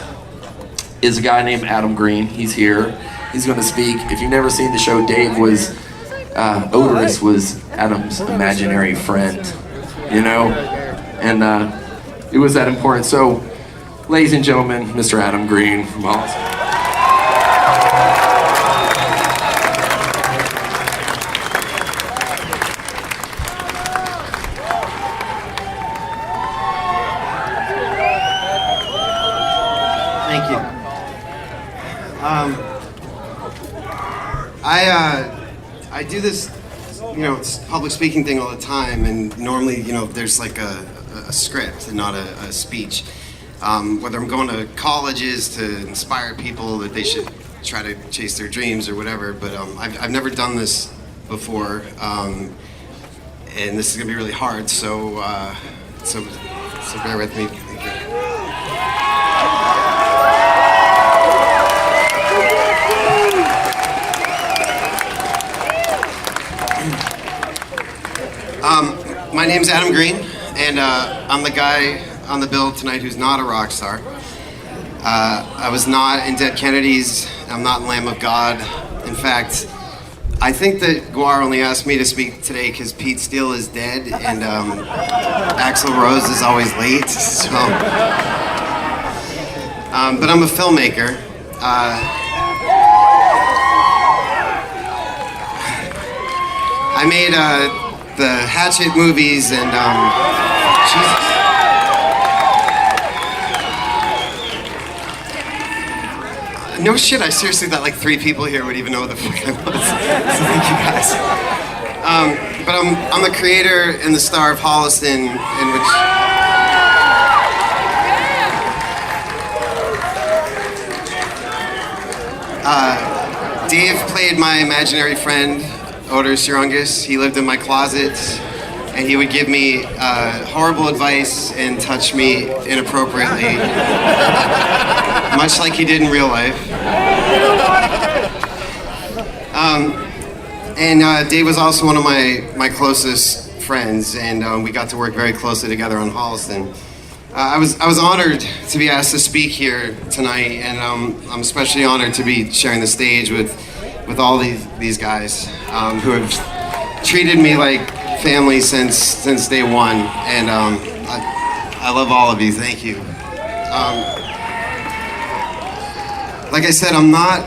is a guy named Adam Green. He's here. He's going to speak. If you've never seen the show, Dave was, Oderus was Adam's imaginary friend, you know? And it was that important. So, ladies and gentlemen, Mr. Adam Green from Holliston. Thank you. I do this, you know, public speaking thing all the time, and normally, you know, there's like a script and not a speech. Whether I'm going to colleges to inspire people that they should try to chase their dreams or whatever, but I've never done this before, and this is gonna be really hard. So bear with me. Thank you. My name's Adam Green, and I'm the guy on the bill tonight who's not a rock star. I was not in Dead Kennedys. I'm not in Lamb of God. In fact, I think that GWAR only asked me to speak today because Pete Steele is dead and Axl Rose is always late. So, but I'm a filmmaker. I made the Hatchet movies and Jesus. No shit, I seriously thought like 3 people here would even know what the fuck I was. So thank you guys. But I'm the creator and the star of Holliston, in which Dave played my imaginary friend, Oderus Urungus. He lived in my closet, and he would give me horrible advice and touch me inappropriately, much like he did in real life. And Dave was also one of my closest friends, and we got to work very closely together on Holliston. I was honored to be asked to speak here tonight, and I'm especially honored to be sharing the stage with all these guys who have treated me like family since day one, and I love all of you. Thank you. Like I said, I'm not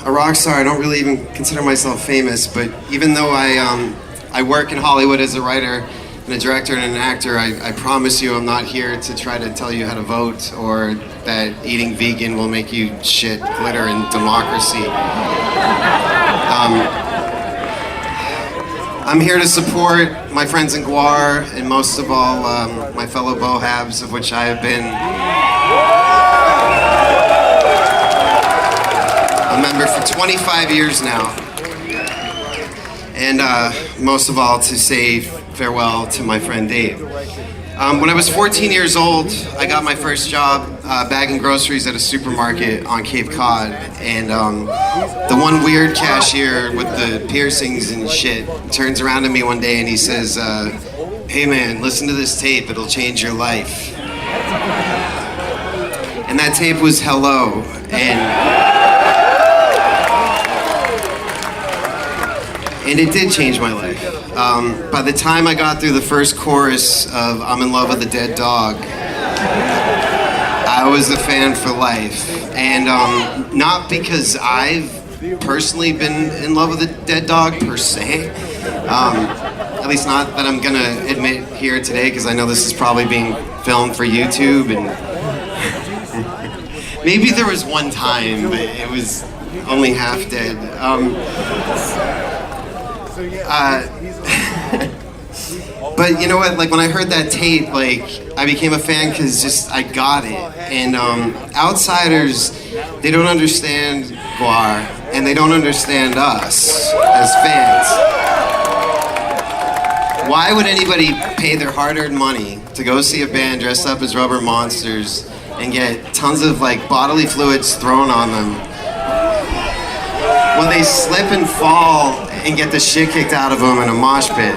a rock star. I don't really even consider myself famous, but even though I work in Hollywood as a writer and a director and an actor, I promise you I'm not here to try to tell you how to vote or that eating vegan will make you shit glitter in democracy. I'm here to support my friends in GWAR, and most of all, my fellow Bohabs, of which I have been a member for 25 years now. And most of all, to say farewell to my friend Dave. When I was 14 years old, I got my first job bagging groceries at a supermarket on Cape Cod, and the one weird cashier with the piercings and shit turns around to me one day and he says, "Hey man, listen to this tape, it'll change your life." And that tape was Hello, and it did change my life. By the time I got through the first chorus of I'm in Love with a Dead Dog, I was a fan for life, and not because I've personally been in love with a dead dog per se. At least not that I'm gonna admit here today, because I know this is probably being filmed for YouTube, and maybe there was one time, but it was only half dead. But you know what? Like when I heard that tape, like I became a fan because just I got it. And outsiders, they don't understand GWAR, and they don't understand us as fans. Why would anybody pay their hard-earned money to go see a band dressed up as rubber monsters and get tons of like bodily fluids thrown on them when they slip and fall and get the shit kicked out of them in a mosh pit?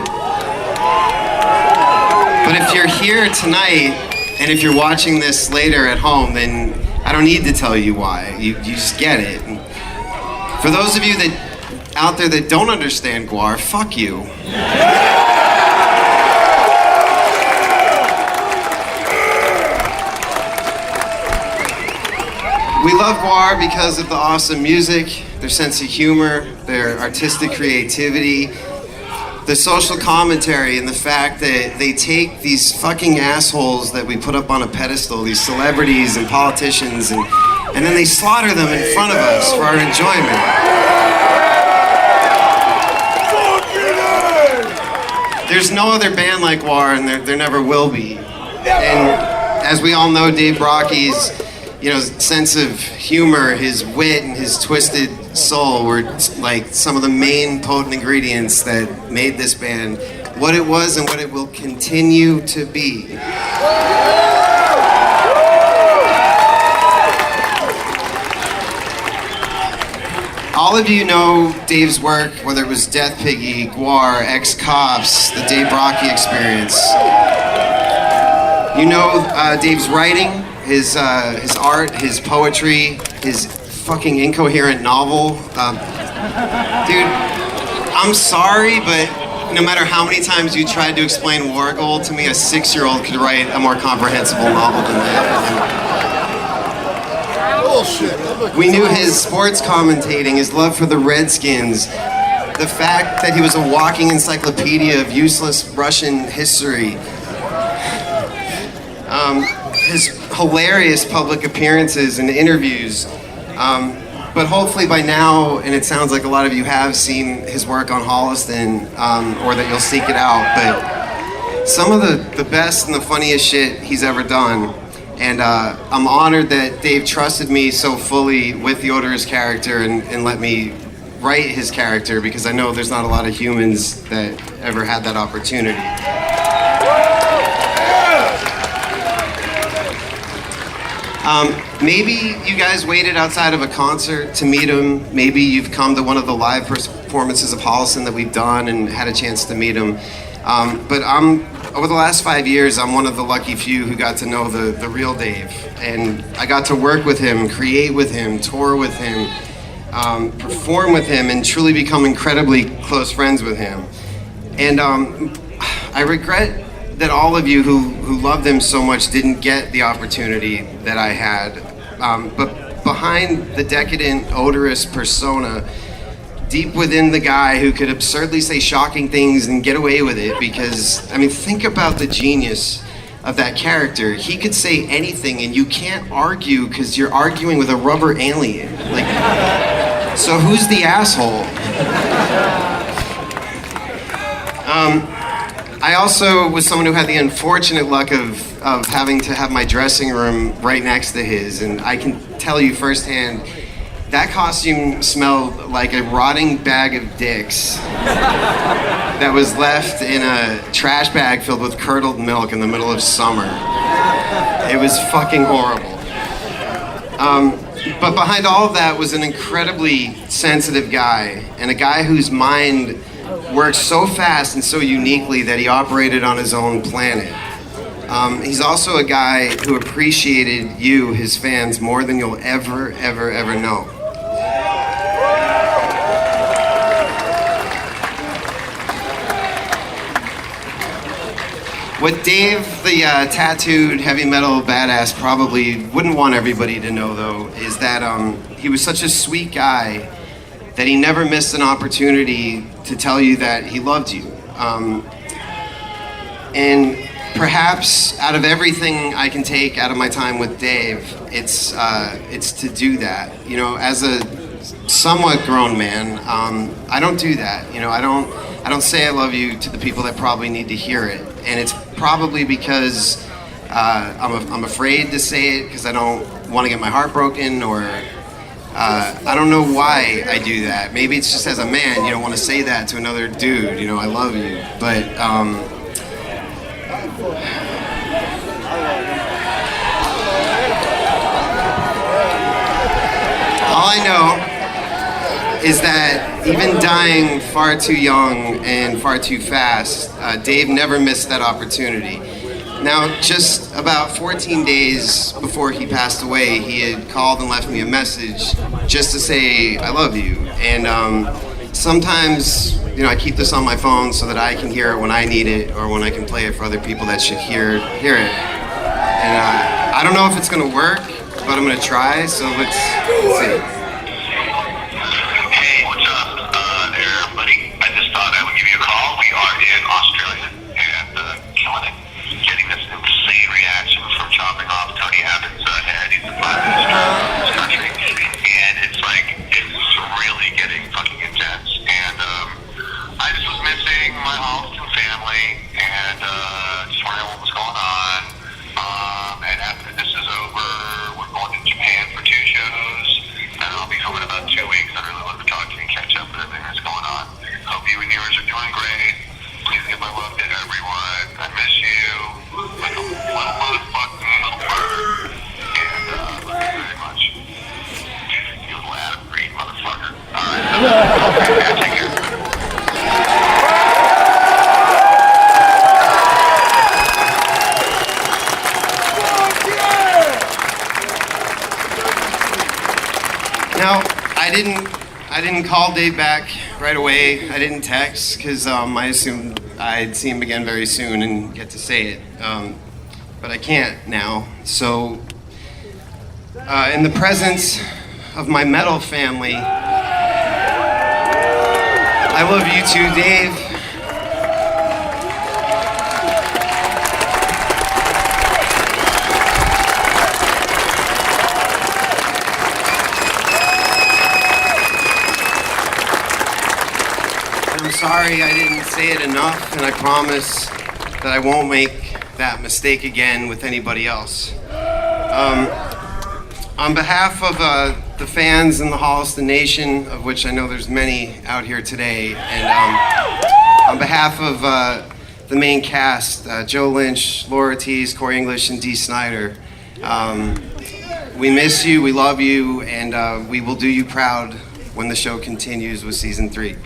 But if you're here tonight, and if you're watching this later at home, then I don't need to tell you why. You just get it. And for those of you that out there that don't understand GWAR, fuck you. We love GWAR because of the awesome music, their sense of humor, their artistic creativity, the social commentary, and the fact that they take these fucking assholes that we put up on a pedestal, these celebrities and politicians, and then they slaughter them in front of us for our enjoyment. There's no other band like GWAR, and there never will be. And as we all know, Dave Brockie's sense of humor, his wit, and his twisted soul were like some of the main potent ingredients that made this band what it was and what it will continue to be. All of you know Dave's work, whether it was Death Piggy, GWAR, Ex-Cops, the Dave Brockie Experience. You know Dave's writing, his art, his poetry, his fucking incoherent novel. Dude, I'm sorry, but no matter how many times you tried to explain War Gold to me, a 6-year-old could write a more comprehensible novel than that. Bullshit. We knew his sports commentating, his love for the Redskins, the fact that he was a walking encyclopedia of useless Russian history. His hilarious public appearances and interviews. But hopefully by now, and it sounds like a lot of you have seen his work on Holliston, or that you'll seek it out, but some of the best and the funniest shit he's ever done. And I'm honored that Dave trusted me so fully with the Oderus character and let me write his character, because I know there's not a lot of humans that ever had that opportunity. Maybe you guys waited outside of a concert to meet him. Maybe you've come to one of the live performances of Holliston that we've done and had a chance to meet him. But over the last 5 years, I'm one of the lucky few who got to know the real Dave. And I got to work with him, create with him, tour with him, perform with him, and truly become incredibly close friends with him. And I regret that all of you who loved him so much didn't get the opportunity that I had. But behind the decadent Oderus persona, deep within the guy who could absurdly say shocking things and get away with it, because, I mean, think about the genius of that character. He could say anything and you can't argue because you're arguing with a rubber alien. Like, so who's the asshole? I also was someone who had the unfortunate luck of having to have my dressing room right next to his, and I can tell you firsthand, that costume smelled like a rotting bag of dicks that was left in a trash bag filled with curdled milk in the middle of summer. It was fucking horrible. But behind all of that was an incredibly sensitive guy, and a guy whose mind worked so fast and so uniquely that he operated on his own planet. He's also a guy who appreciated you, his fans, more than you'll ever know. What Dave, the tattooed heavy metal badass, probably wouldn't want everybody to know, though, is that he was such a sweet guy that he never missed an opportunity to tell you that he loved you. And perhaps out of everything I can take out of my time with Dave, it's to do that. You know, as a somewhat grown man, I don't do that. You know, I don't say I love you to the people that probably need to hear it, and it's probably because I'm afraid to say it because I don't want to get my heart broken, or I don't know why I do that. Maybe it's just as a man, you don't want to say that to another dude. You know, I love you, but all I know is that even dying far too young and far too fast, Dave never missed that opportunity. Now, just about 14 days before he passed away, he had called and left me a message just to say, I love you. And sometimes, you know, I keep this on my phone so that I can hear it when I need it, or when I can play it for other people that should hear it. And I don't know if it's gonna work, but I'm gonna try, so let's see. Hey, what's up there, buddy? I just thought I would give you a call. We are in Australia and killing it. Getting this insane reaction from chopping off Tony Abbott's head. He's the Prime Minister of this country. And it's like, it's really getting fucking intense. And I just was missing my house and family, and just wondering what was going on. And after this is over, we're going to Japan for 2 shows, and I'll be home in about 2 weeks. I'd really love to talk to you and catch up with everything that's going on. Hope you and yours are doing great. Please give my love to everyone. I miss you like a little motherfucking little bird. And love you very much. You little Adam Green motherfucker. Alright. Yeah, take care. Now, I didn't call Dave back right away. I didn't text because I assumed I'd see him again very soon and get to say it. But I can't now. So, in the presence of my metal family, I love you too, Dave. I'm sorry I didn't say it enough, and I promise that I won't make that mistake again with anybody else. On behalf of the fans in the Holliston Nation, of which I know there's many out here today, and on behalf of the main cast, Joe Lynch, Laura Ortiz, Corey English, and Dee Snider, we miss you, we love you, and we will do you proud when the show continues with season 3.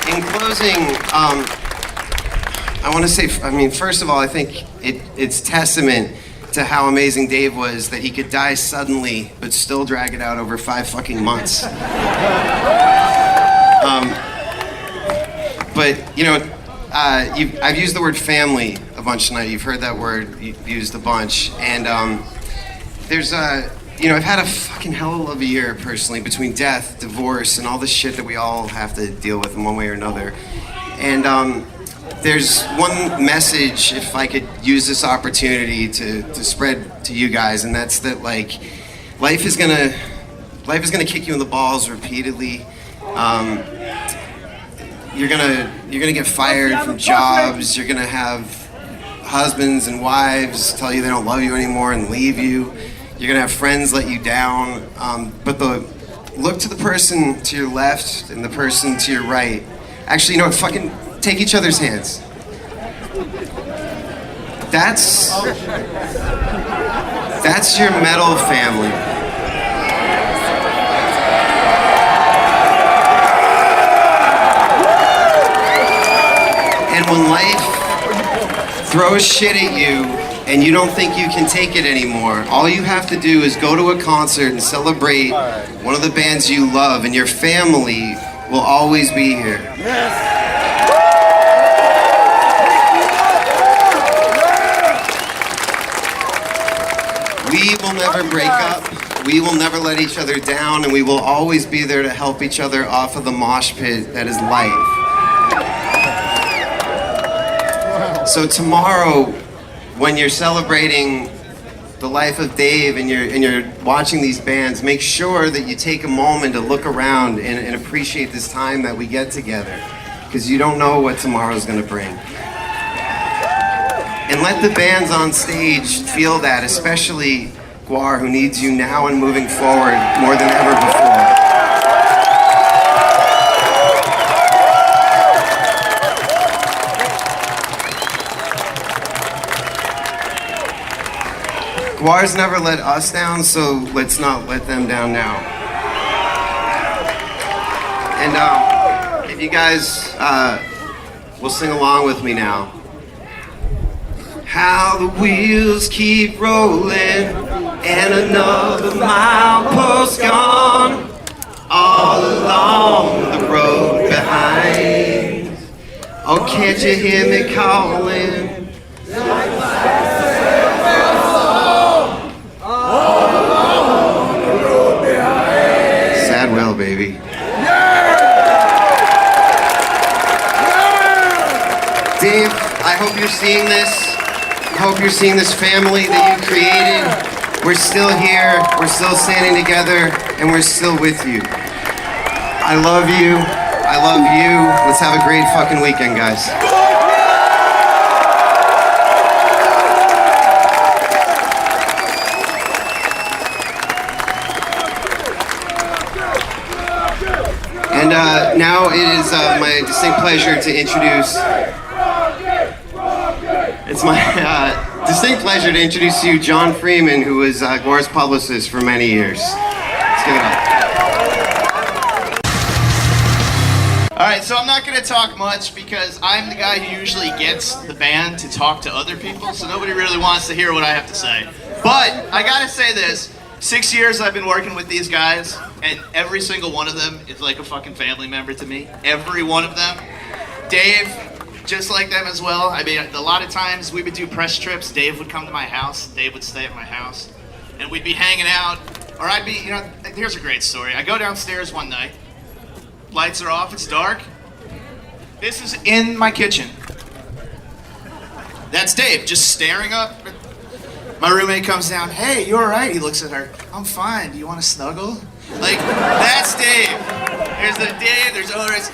In closing, I want to say, first of all, I think it's testament to how amazing Dave was that he could die suddenly but still drag it out over 5 fucking months. But, you know, I've used the word family a bunch tonight. You've heard that word used a bunch. And there's you know, I've had a fucking hell of a year personally, between death, divorce, and all the shit that we all have to deal with in one way or another. And there's one message, if I could use this opportunity to spread to you guys, and that's that, like, life is gonna kick you in the balls repeatedly. You're gonna get fired from jobs. You're gonna have husbands and wives tell you they don't love you anymore and leave you. You're gonna have friends let you down, but look to the person to your left and the person to your right. Actually, you know what? Fucking take each other's hands. That's your metal family. And when life throws shit at you, and you don't think you can take it anymore, all you have to do is go to a concert and celebrate one of the bands you love, and your family will always be here. We will never break up. We will never let each other down, and we will always be there to help each other off of the mosh pit that is life. So tomorrow, when you're celebrating the life of Dave and you're watching these bands, make sure that you take a moment to look around and appreciate this time that we get together, because you don't know what tomorrow's going to bring. And let the bands on stage feel that, especially GWAR, who needs you now and moving forward more than ever before. GWAR's never let us down, so let's not let them down now. And if you guys will sing along with me now. How the wheels keep rolling and another milepost gone all along the road behind. Oh, can't you hear me calling? Sad well, baby. Dave, I hope you're seeing this. I hope you're seeing this family that you created. We're still here, we're still standing together, and we're still with you. I love you. I love you. Let's have a great fucking weekend, guys. And now it is my distinct pleasure to introduce. It's my distinct pleasure to introduce to you John Freeman, who was GWAR's publicist for many years. Let's give it up. Alright, so I'm not going to talk much because I'm the guy who usually gets the band to talk to other people, so nobody really wants to hear what I have to say. But I gotta say this, 6 years I've been working with these guys, and every single one of them is like a fucking family member to me. Every one of them. Dave, just like them as well. I mean, a lot of times we would do press trips. Dave would come to my house. Dave would stay at my house. And we'd be hanging out. Or I'd be, here's a great story. I go downstairs one night. Lights are off. It's dark. This is in my kitchen. That's Dave, just staring up. My roommate comes down. Hey, you all right? He looks at her. I'm fine. Do you want to snuggle? Like, that's Dave. There's Dave. There's Oderus.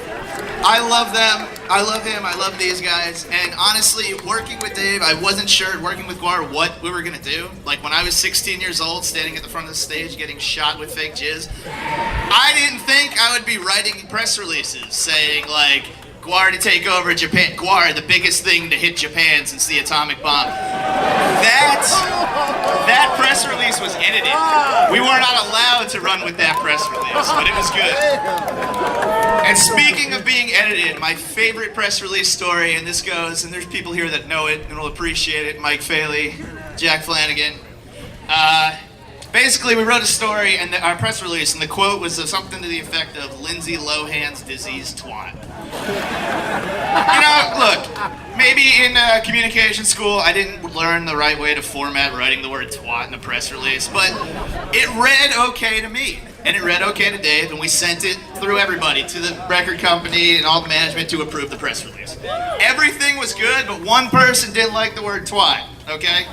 I love them, I love him, I love these guys, and honestly, working with Dave, I wasn't sure, working with GWAR, what we were gonna do. Like, when I was 16 years old, standing at the front of the stage, getting shot with fake jizz, I didn't think I would be writing press releases saying, like, GWAR to take over Japan, GWAR, the biggest thing to hit Japan since the atomic bomb. That press release was edited. We were not allowed to run with that press release, but it was good. And speaking of being edited, my favorite press release story, and this goes, and there's people here that know it and will appreciate it, Mike Faley, Jack Flanagan. Basically, we wrote a story and our press release, and the quote was something to the effect of Lindsay Lohan's diseased twat. Look, maybe in communication school I didn't learn the right way to format writing the word twat in a press release, but it read okay to me, and it read okay to Dave, and we sent it through everybody, to the record company and all the management to approve the press release. Everything was good, but one person didn't like the word twat, okay?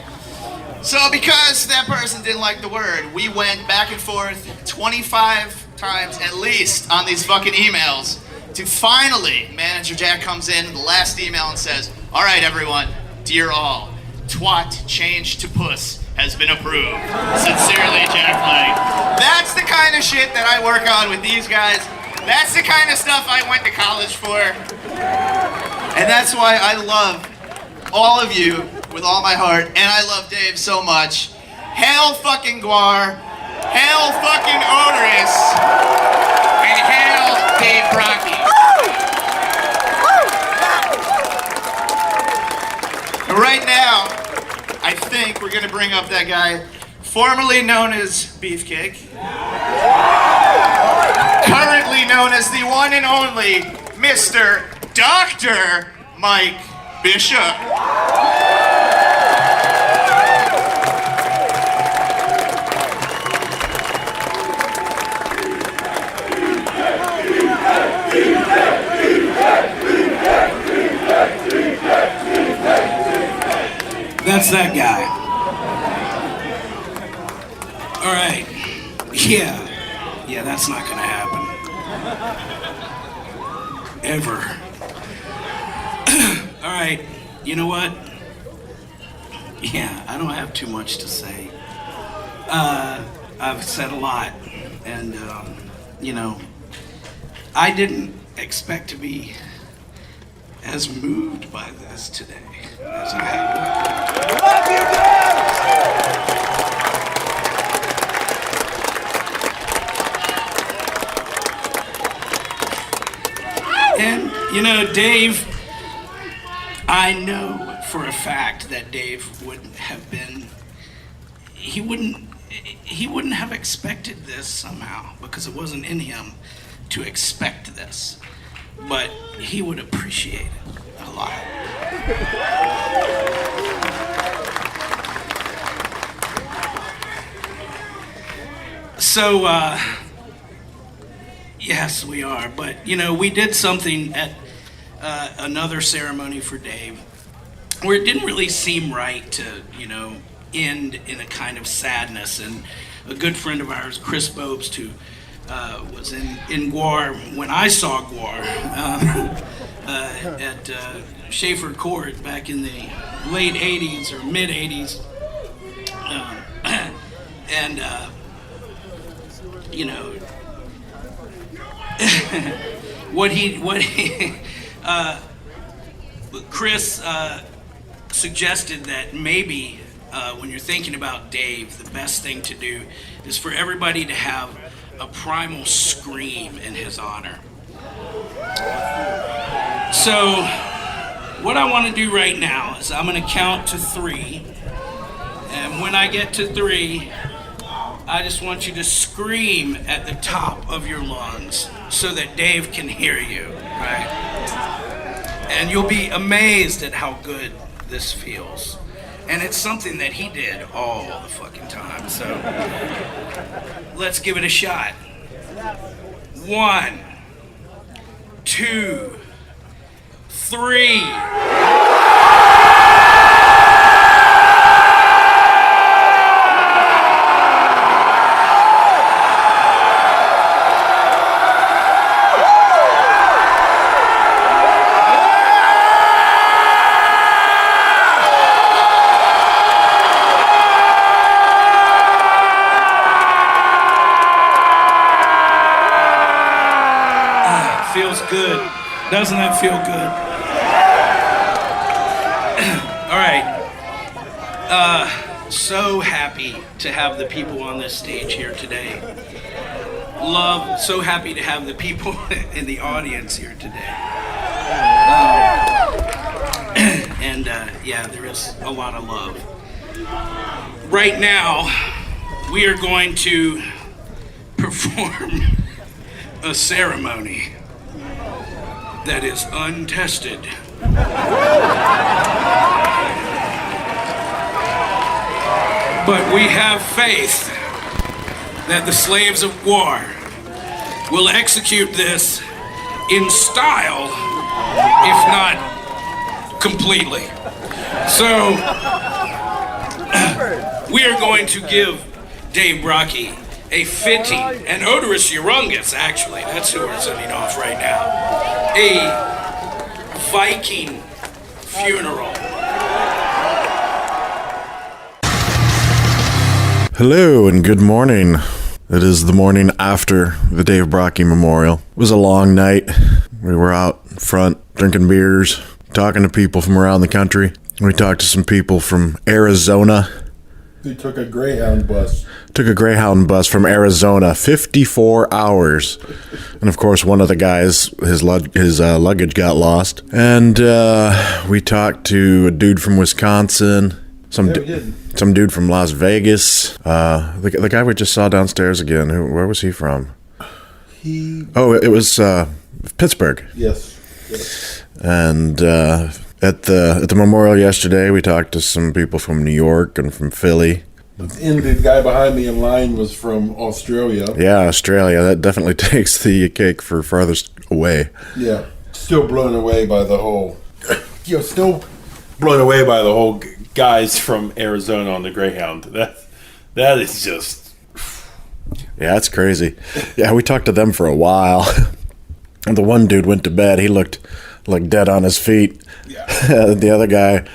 So because that person didn't like the word, we went back and forth 25 times at least on these fucking emails to finally, Manager Jack comes in the last email and says, all right, everyone, dear all, twat changed to puss has been approved. Sincerely, Jack Flanagan. That's the kind of shit that I work on with these guys. That's the kind of stuff I went to college for. And that's why I love all of you with all my heart, and I love Dave so much. Hail fucking GWAR, hail fucking Oderus, and hail Dave Brockie. And right now, I think we're gonna bring up that guy formerly known as Beefcake, currently known as the one and only Mr. Dr. Mike Bishop. That's that guy. All right. Yeah, that's not gonna happen. Ever. All right, you know what? Yeah, I don't have too much to say. I've said a lot, and, I didn't expect to be as moved by this today as I have. Love you, Dave! And, Dave, I know for a fact that Dave wouldn't have been, he wouldn't have expected this somehow, because it wasn't in him to expect this. But he would appreciate it a lot. So, yes, we are. But, we did something at another ceremony for Dave where it didn't really seem right to, end in a kind of sadness. And a good friend of ours, Chris Bobst, who was in GWAR when I saw GWAR at Schaefer Court back in the late 80s or mid 80s. And Chris suggested that maybe when you're thinking about Dave, the best thing to do is for everybody to have a primal scream in his honor. So what I want to do right now is I'm going to count to 3, and when I get to 3, I just want you to scream at the top of your lungs so that Dave can hear you, right? And you'll be amazed at how good this feels. And it's something that he did all the fucking time, so let's give it a shot. 1, 2, 3. Feels good. Doesn't that feel good? All right. So happy to have the people on this stage here today. So happy to have the people in the audience here today. There is a lot of love. Right now, we are going to perform a ceremony that is untested. But we have faith that the slaves of GWAR will execute this in style, if not completely. So, we are going to give Dave Brockie a fitting, and Oderus Urungus, actually, that's who we're sending off right now, a Viking funeral. Hello and good morning. It is the morning after the Dave Brockie Memorial. It was a long night. We were out front drinking beers, talking to people from around the country. We talked to some people from Arizona. They took a Greyhound bus. Took a Greyhound bus from Arizona, 54 hours. And of course, one of the guys, his luggage got lost. And we talked to a dude from Wisconsin, some dude from Las Vegas. The guy we just saw downstairs again, where was he from? P. Oh, it was Pittsburgh. Yes. And at the memorial yesterday, we talked to some people from New York and from Philly. And the guy behind me in line was from Australia. Yeah, Australia. That definitely takes the cake for farthest away. Yeah. Still blown away by the whole... still blown away by the whole guys from Arizona on the Greyhound. That is just... Yeah, that's crazy. Yeah, we talked to them for a while. And the one dude went to bed. He looked like dead on his feet. Yeah. The other guy,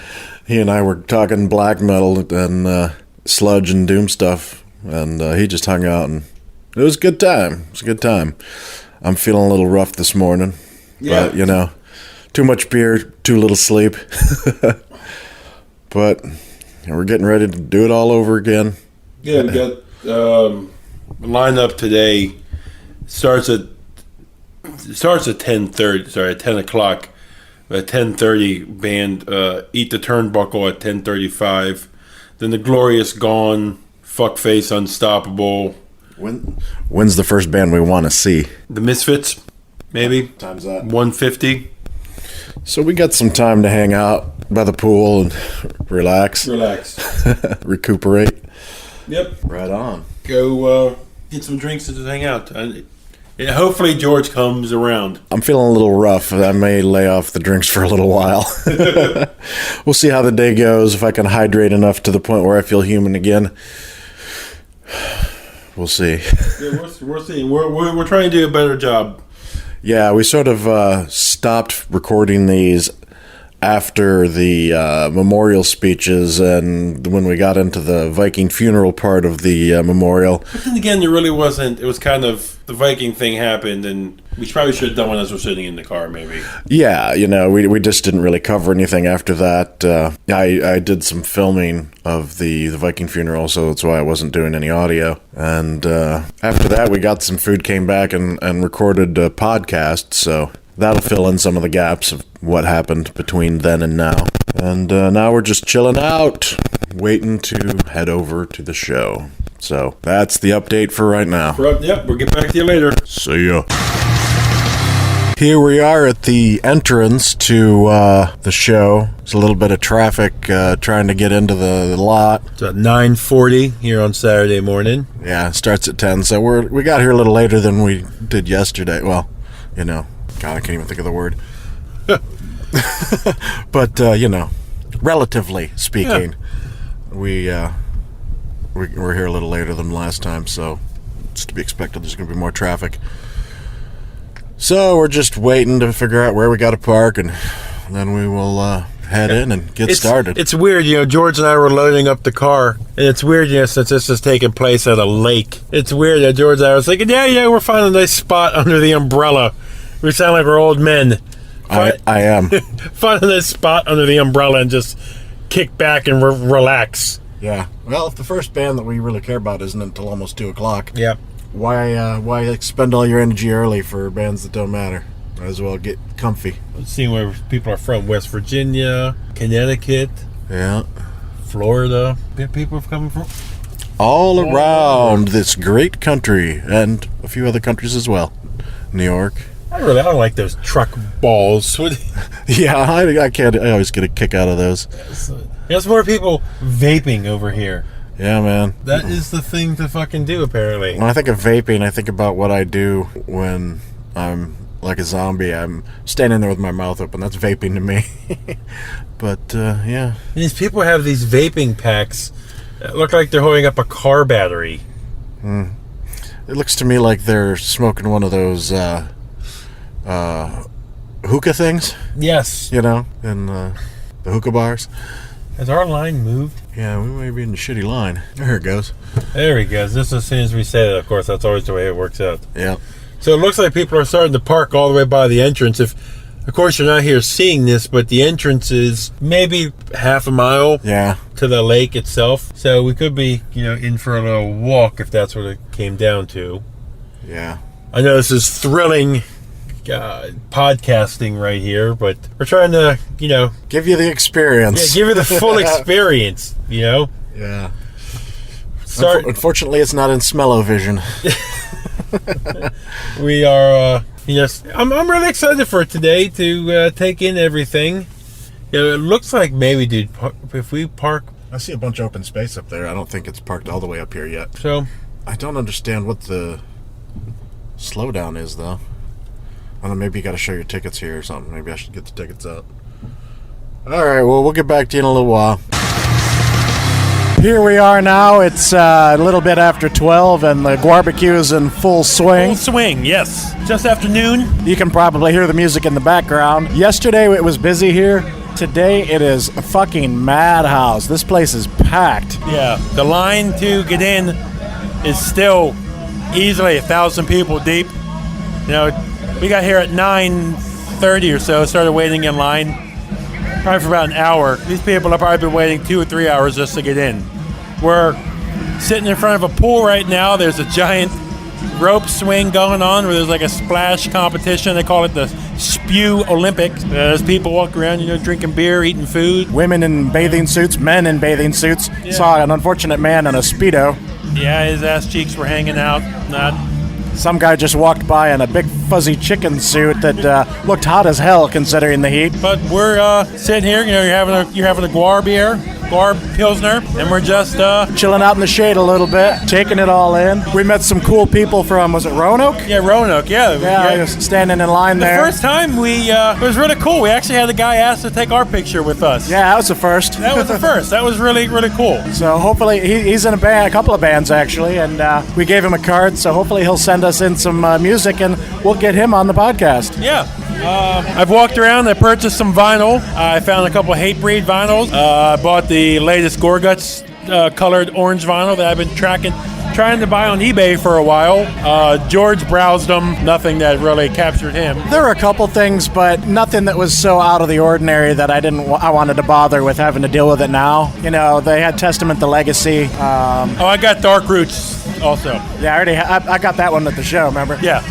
he and I were talking black metal and sludge and doom stuff. And he just hung out, and it was a good time. It was a good time. I'm feeling a little rough this morning. Yeah. But, you know, too much beer, too little sleep. But we're getting ready to do it all over again. Yeah, we got lineup today starts at 10:30. Sorry, at 10 o'clock. At 10:30, band Eat the Turnbuckle at 10:35. Then the Glorious Gone, Fuckface Unstoppable. When's the first band we want to see? The Misfits, maybe. Time's up. 1:50. So we got some time to hang out by the pool and relax. Recuperate. Yep. Right on. Go get some drinks and just hang out. And hopefully George comes around. I'm feeling a little rough. I may lay off the drinks for a little while. We'll see how the day goes. If I can hydrate enough to the point where I feel human again. We'll see. Yeah, we're seeing. We're trying to do a better job. Yeah, we sort of stopped recording these after the memorial speeches and when we got into the Viking funeral part of the memorial. But then again, there really wasn't. It was kind of the Viking thing happened, and we probably should have done one as we're sitting in the car, maybe. Yeah, you know, we just didn't really cover anything after that. I did some filming of the Viking funeral, so that's why I wasn't doing any audio. And after that, we got some food, came back and recorded a podcast, so that'll fill in some of the gaps of what happened between then and now. And now we're just chilling out, waiting to head over to the show. So that's the update for right now. Yep, we'll get back to you later. See ya. Here we are at the entrance to the show. There's a little bit of traffic trying to get into the lot. It's at 9:40 here on Saturday morning. Yeah, it starts at 10, so we got here a little later than we did yesterday. Well, you know, God, I can't even think of the word. But, you know, relatively speaking, we're here a little later than last time, so it's to be expected there's going to be more traffic. So we're just waiting to figure out where we got to park, and then we will head in and get started. It's weird, you know, George and I were loading up the car, and it's weird, you know, since this is taking place at a lake. It's weird that George and I was thinking, yeah, we're finding a nice spot under the umbrella. We sound like we're old men. I am. Find a nice spot under the umbrella and just kick back and relax. Yeah. Well, if the first band that we really care about isn't until almost 2 o'clock, yeah. Why expend all your energy early for bands that don't matter? Might as well get comfy. Let's see where people are from. West Virginia, Connecticut, yeah, Florida. Where people are coming from? All around this great country, and a few other countries as well. New York. I don't like those truck balls. Yeah, I can't. I always get a kick out of those. There's more people vaping over here. Yeah, man. That is the thing to fucking do, apparently. When I think of vaping, I think about what I do when I'm like a zombie. I'm standing there with my mouth open. That's vaping to me. But, yeah. These people have these vaping packs that look like they're holding up a car battery. It looks to me like they're smoking one of those hookah things. Yes. You know, in the hookah bars. Has our line moved? Yeah, we may be in a shitty line. There it goes. There he goes. Just as soon as we say that, of course, that's always the way it works out. Yeah. So it looks like people are starting to park all the way by the entrance. Of course, you're not here seeing this, but the entrance is maybe half a mile to the lake itself. So we could be, you know, in for a little walk if that's what it came down to. Yeah. I know this is thrilling podcasting right here, but we're trying to, you know, give you the experience. Yeah, give you the full experience, you know? Yeah. Unfortunately, it's not in smell-o-vision. We are, yes. I'm really excited for today to take in everything. It looks like maybe, dude, if we park... I see a bunch of open space up there. I don't think it's parked all the way up here yet. So... I don't understand what the slowdown is, though. I don't know, maybe you got to show your tickets here or something. Maybe I should get the tickets out. All right, well, we'll get back to you in a little while. Here we are now. It's a little bit after 12, and the GWAR-B-Q is in full swing. Full swing, yes. Just after noon. You can probably hear the music in the background. Yesterday, it was busy here. Today, it is a fucking madhouse. This place is packed. Yeah, the line to get in is still easily 1,000 people deep. You know, we got here at 9:30 or so, started waiting in line. Probably for about an hour. These people have probably been waiting 2 or 3 hours just to get in. We're sitting in front of a pool right now. There's a giant rope swing going on where there's like a splash competition. They call it the Spew Olympics. There's people walking around, you know, drinking beer, eating food. Women in bathing suits, men in bathing suits. Yeah. Saw an unfortunate man in a Speedo. Yeah, his ass cheeks were hanging out. Some guy just walked by in a big fuzzy chicken suit that looked hot as hell considering the heat. But we're sitting here, you know, you're having a GWAR beer, GWAR Pilsner, and we're just chilling out in the shade a little bit, taking it all in. We met some cool people from, was it Roanoke? Yeah, Roanoke, yeah. Yeah, just standing in line there. The first time it was really cool. We actually had a guy ask to take our picture with us. Yeah, that was the first. That was the first. That was really, really cool. So hopefully, he's in a couple of bands actually, and we gave him a card, so hopefully he'll send us in some music and we'll get him on the podcast. Yeah. I've walked around. I purchased some vinyl. I found a couple of Hatebreed vinyls. I bought the latest Gore Guts colored orange vinyl that I've been trying to buy on eBay for a while. George browsed them. Nothing that really captured him. There were a couple things, but nothing that was so out of the ordinary that I wanted to bother with having to deal with it now. You know, they had Testament to Legacy. I got Dark Roots also. Yeah, I got that one at the show, remember? Yeah.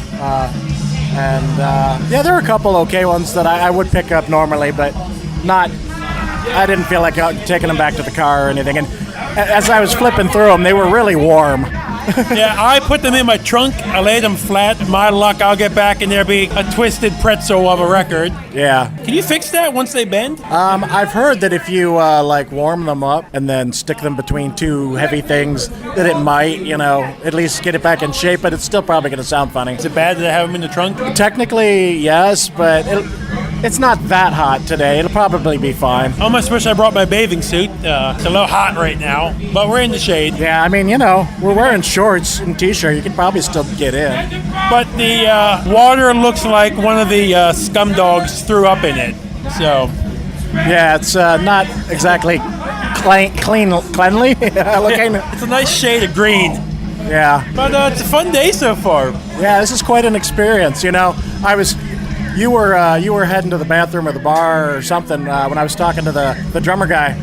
Yeah, there were a couple okay ones that I would pick up normally, but I didn't feel like taking them back to the car or anything. And as I was flipping through them, they were really warm. Yeah, I put them in my trunk. I laid them flat. My luck, I'll get back and there'll be a twisted pretzel of a record. Yeah. Can you fix that once they bend? I've heard that if you warm them up and then stick them between two heavy things, that it might, you know, at least get it back in shape, but it's still probably going to sound funny. Is it bad that I have them in the trunk? Technically, yes, but it's not that hot today. It'll probably be fine. I almost wish I brought my bathing suit. It's a little hot right now, but we're in the shade. Yeah, I mean, you know, we're wearing shorts and t-shirt. You can probably still get in. But the water looks like one of the scum dogs threw up in it. So, yeah, it's not exactly cleanly looking. It's a nice shade of green. Yeah. But it's a fun day so far. Yeah, this is quite an experience. You know, you were heading to the bathroom or the bar or something when I was talking to the drummer guy,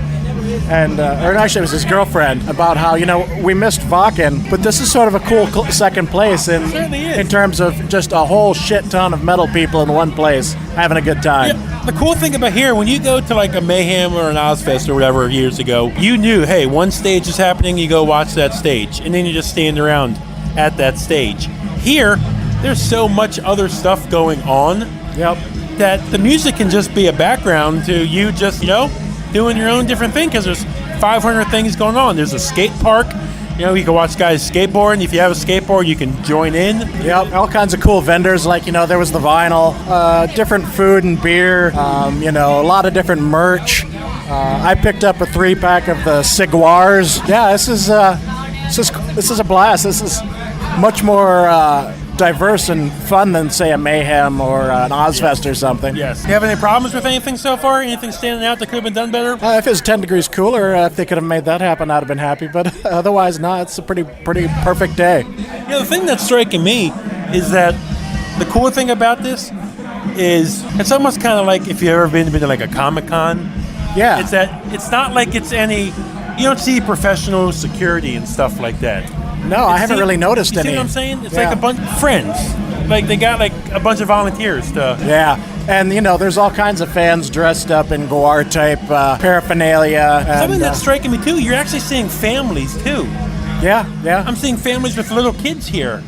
and or actually it was his girlfriend, about how, you know, we missed Vakken, but this is sort of a cool second place in terms of just a whole shit ton of metal people in one place having a good time. Yeah, the cool thing about here, when you go to like a Mayhem or an Ozfest or whatever years ago, you knew, hey, one stage is happening, you go watch that stage, and then you just stand around at that stage. Here, there's so much other stuff going on. Yep. That the music can just be a background to you just, you know, doing your own different thing, because there's 500 things going on. There's a skate park. You know, you can watch guys skateboard. If you have a skateboard, you can join in. Yep, all kinds of cool vendors. Like, you know, there was the vinyl, different food and beer, you know, a lot of different merch. I picked up a 3-pack of the cigars. Yeah, this is a blast. This is much more diverse and fun than, say, a Mayhem or an Ozfest or something. Yes. Do you have any problems with anything so far? Anything standing out that could have been done better? If it was 10 degrees cooler, if they could have made that happen, I'd have been happy. But otherwise, no, it's a pretty perfect day. You know, the thing that's striking me is that the cool thing about this is it's almost kind of like if you've ever been to like a Comic-Con. Yeah. It's that it's not like it's any, you don't see professional security and stuff like that. No, I haven't really noticed you any. See what I'm saying? It's like a bunch of friends. Like they got like a bunch of volunteers to. Yeah, and you know, there's all kinds of fans dressed up in GWAR type paraphernalia. Something that's striking me too. You're actually seeing families too. Yeah. I'm seeing families with little kids here.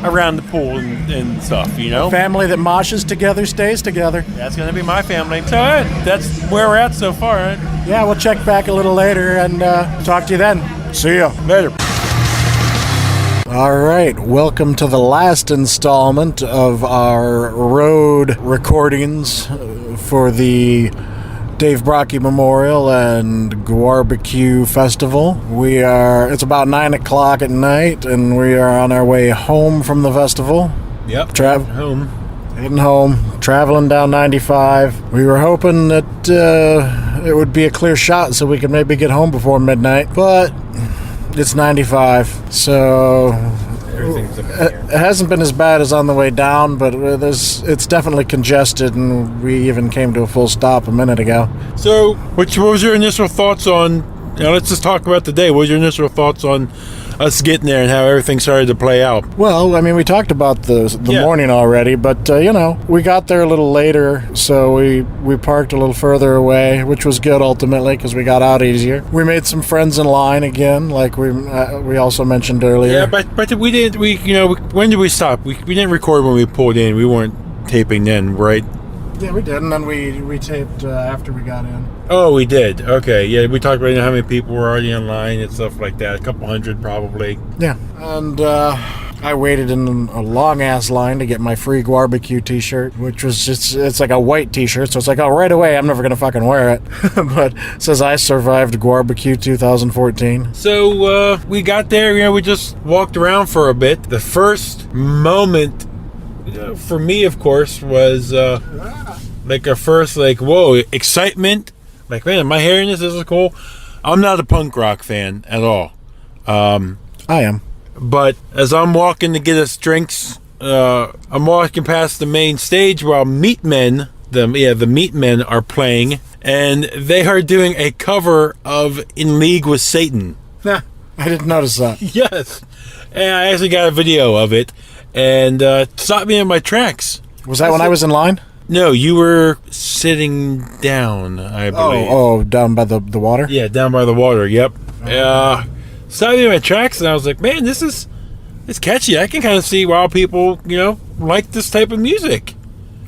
around the pool and stuff, you know? Family that moshes together stays together. That's going to be my family. So that's where we're at so far, right? Yeah, we'll check back a little later and talk to you then. See ya. Later. All right, welcome to the last installment of our road recordings for the Dave Brockie Memorial and GWAR-B-Q Festival. It's about 9 o'clock at night, and we are on our way home from the festival. Yep. Heading home, traveling down 95. We were hoping that it would be a clear shot so we could maybe get home before midnight, but it's 95, so it hasn't been as bad as on the way down, but it's definitely congested, and we even came to a full stop a minute ago. So, what was your initial thoughts on, let's just talk about the day. What was your initial thoughts on us getting there and how everything started to play out? Well, I mean, we talked about the morning already, but, we got there a little later, so we parked a little further away, which was good ultimately because we got out easier. We made some friends in line again, like we also mentioned earlier. Yeah, but we didn't, when did we stop? We didn't record when we pulled in. We weren't taping then, right? Yeah, we did, and then we taped after we got in. Oh, we did. Okay, yeah, we talked about how many people were already online and stuff like that. A couple hundred, probably. Yeah, and I waited in a long-ass line to get my free GWAR-BQ t-shirt, which was it's like a white t-shirt, so it's like, oh, right away, I'm never going to fucking wear it. But it says I survived GWAR-BQ 2014. So, we got there, we just walked around for a bit. The first moment for me, of course, was like a first, whoa, excitement. Like, man, am I hearing this? This is cool. I'm not a punk rock fan at all. I am. But as I'm walking to get us drinks, I'm walking past the main stage while Meatmen, the Meatmen are playing, and they are doing a cover of In League with Satan. Nah, I didn't notice that. Yes. And I actually got a video of it, and stopped me in my tracks. Was that when I was in line? No, you were sitting down, I believe. Oh, down by the water? Yeah, down by the water, yep. Stopped me in my tracks, and I was like, man, it's catchy. I can kind of see why people, like this type of music.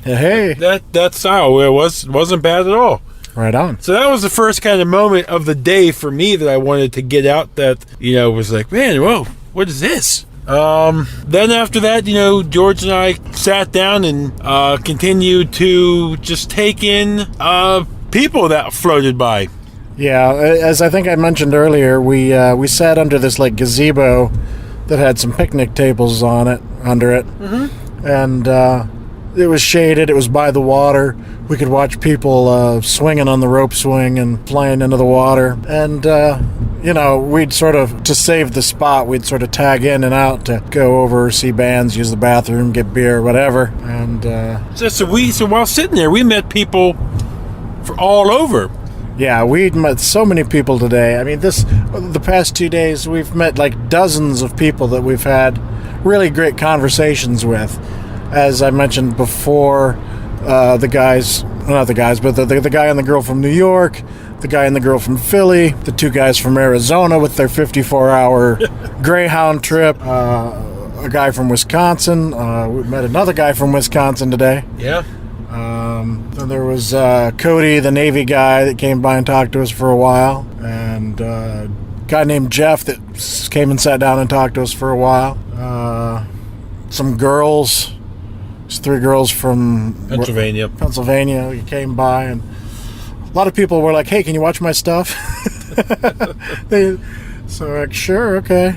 Hey. That style, it wasn't bad at all. Right on. So that was the first kind of moment of the day for me that I wanted to get out that, was like, man, whoa, what is this? Then after that, George and I sat down and continued to just take in people that floated by. Yeah, as I think I mentioned earlier, we sat under this gazebo that had some picnic tables under it, and it was shaded. It was by the water. We could watch people swinging on the rope swing and flying into the water, and we'd sort of, to save the spot, we'd sort of tag in and out to go over, see bands, use the bathroom, get beer, whatever. And so while sitting there, we met people from all over. Yeah, we'd met so many people today. I mean, the past 2 days, we've met dozens of people that we've had really great conversations with. As I mentioned before, the guy and the girl from New York, the guy and the girl from Philly, the two guys from Arizona with their 54-hour Greyhound trip, a guy from Wisconsin. We met another guy from Wisconsin today. Yeah. Then there was Cody, the Navy guy that came by and talked to us for a while, and a guy named Jeff that came and sat down and talked to us for a while. Some girls. There's 3 girls from Pennsylvania who came by, and a lot of people were like, hey, can you watch my stuff? So sure, okay.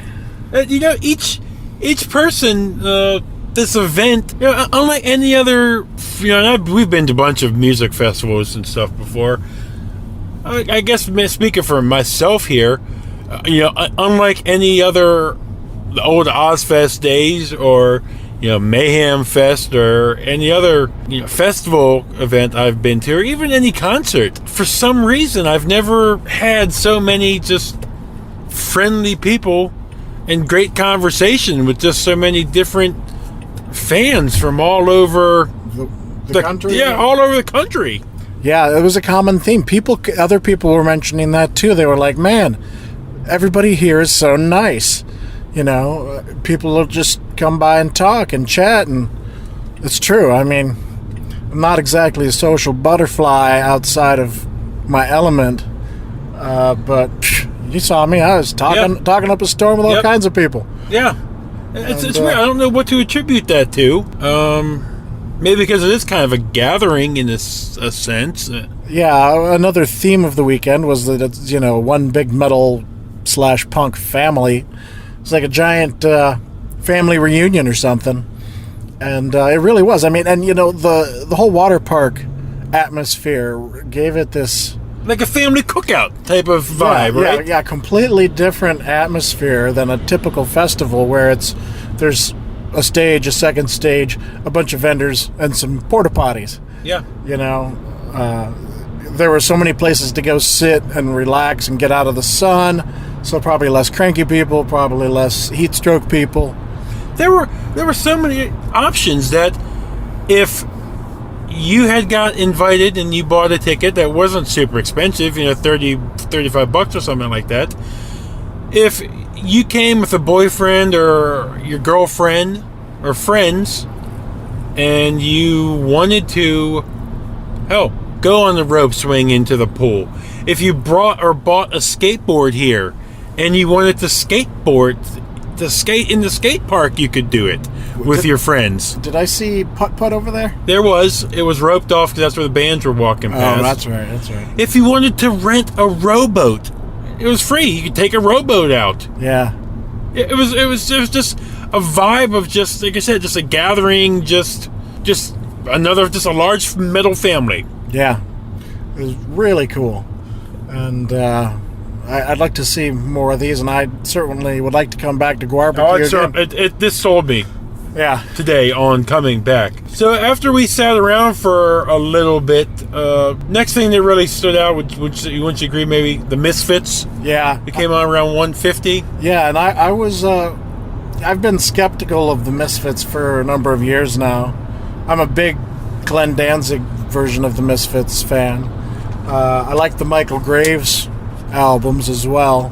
Each person, this event, unlike any other, we've been to a bunch of music festivals and stuff before. I guess speaking for myself here, unlike any other, the old Ozfest days or Mayhem Fest or any other festival event I've been to, or even any concert. For some reason, I've never had so many just friendly people and great conversation with just so many different fans from all over the country. Yeah, all over the country. Yeah, it was a common theme. Other people were mentioning that too. They were like, "Man, everybody here is so nice." You know, people will just come by and talk and chat, and it's true. I mean, I'm not exactly a social butterfly outside of my element, but you saw me. I was talking up a storm with all kinds of people. Yeah. It's weird. I don't know what to attribute that to. Maybe because it is kind of a gathering in a sense. Yeah, another theme of the weekend was that it's, you know, one big metal/punk family. It's like a giant family reunion or something. And it really was. I mean, and you know, the whole water park atmosphere gave it this... like a family cookout type of vibe, right? Yeah, completely different atmosphere than a typical festival where there's a stage, a second stage, a bunch of vendors, and some porta potties. Yeah. You know, there were so many places to go sit and relax and get out of the sun, so probably less cranky people, probably less heat stroke people. There were so many options that if you had got invited and you bought a ticket that wasn't super expensive, you know, $35 or something like that. If you came with a boyfriend or your girlfriend or friends and you wanted to, go on the rope swing into the pool. If you bought a skateboard here and you wanted to skate in the skate park, you could do it with your friends. Did I see putt over there? It was roped off because that's where the bands were walking past. Oh, that's right. If you wanted to rent a rowboat, it was free. You could take a rowboat out. Yeah. It was just a vibe of just, like I said, just a gathering, just a large metal family. Yeah. It was really cool. And I'd like to see more of these, and I certainly would like to come back to GWAR-B-Q again. This sold me. Yeah. Today on coming back. So after we sat around for a little bit, next thing that really stood out, which you wouldn't agree, maybe the Misfits. Yeah. It came on around 150. Yeah, and I was I've been skeptical of the Misfits for a number of years now. I'm a big Glenn Danzig version of the Misfits fan. I like the Michael Graves albums as well.